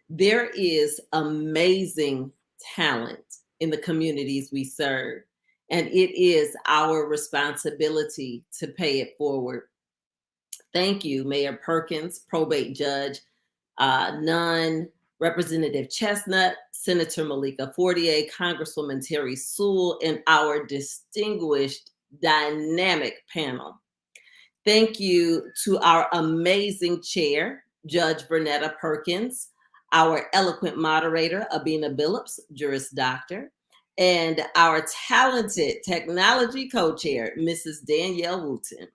Speaker 1: There is amazing talent in the communities we serve, and it is our responsibility to pay it forward. Thank you, Mayor Perkins, probate judge Nunn, Representative Chestnut, Senator Malika Fortier, Congresswoman Terry Sewell, and our distinguished, dynamic panel. Thank you to our amazing chair, Judge Vernetta Perkins, our eloquent moderator, Abina Billups, Juris Doctor, and our talented technology co-chair, Mrs. Danielle Wooten.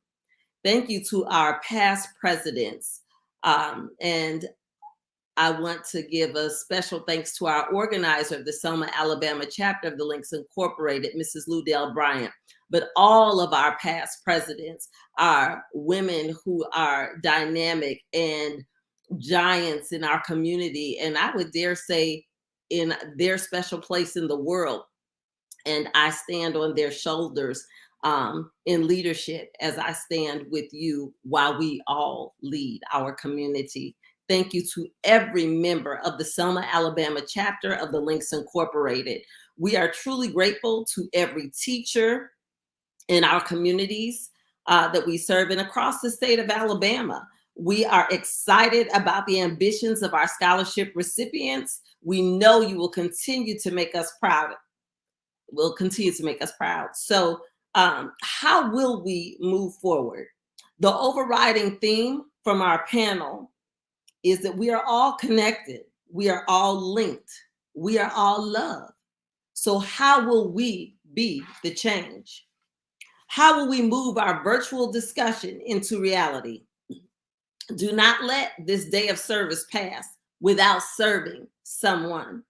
Speaker 1: Thank you to our past presidents. And I want to give a special thanks to our organizer of the Selma, Alabama chapter of the Links Incorporated, Mrs. Ludell Bryant. But all of our past presidents are women who are dynamic and giants in our community, and I would dare say in their special place in the world. And I stand on their shoulders in leadership as I stand with you while we all lead our community. Thank you to every member of the Selma, Alabama chapter of the Links Incorporated. We are truly grateful to every teacher in our communities that we serve and across the state of Alabama. We are excited about the ambitions of our scholarship recipients. We know you will continue to make us proud. Will continue to make us proud. So how will we move forward? The overriding theme from our panel is that we are all connected. We are all linked. We are all love. So how will we be the change? How will we move our virtual discussion into reality? Do not let this day of service pass without serving someone.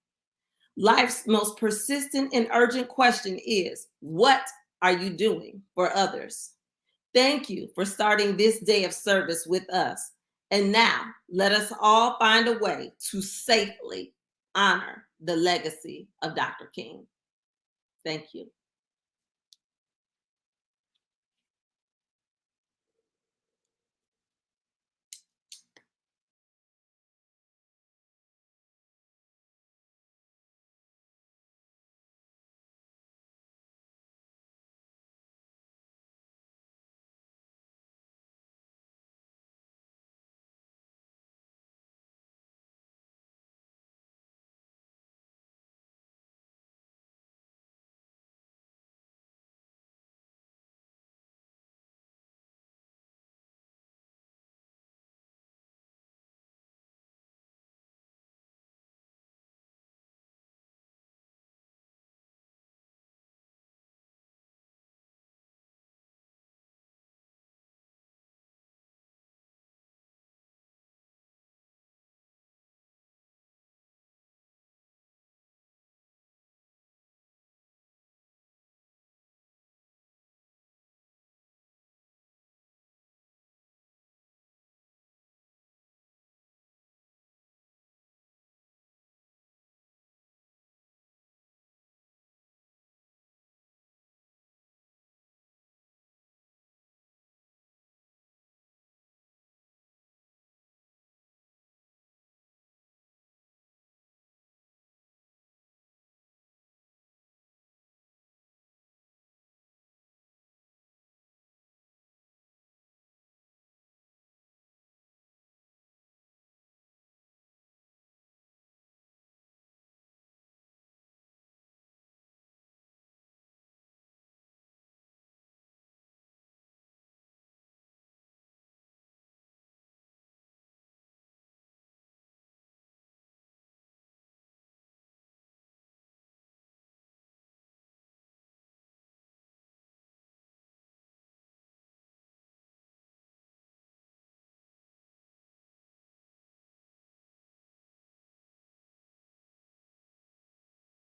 Speaker 1: Life's most persistent and urgent question is, what are you doing for others? Thank you for starting this day of service with us. And now let us all find a way to safely honor the legacy of Dr. King. Thank you.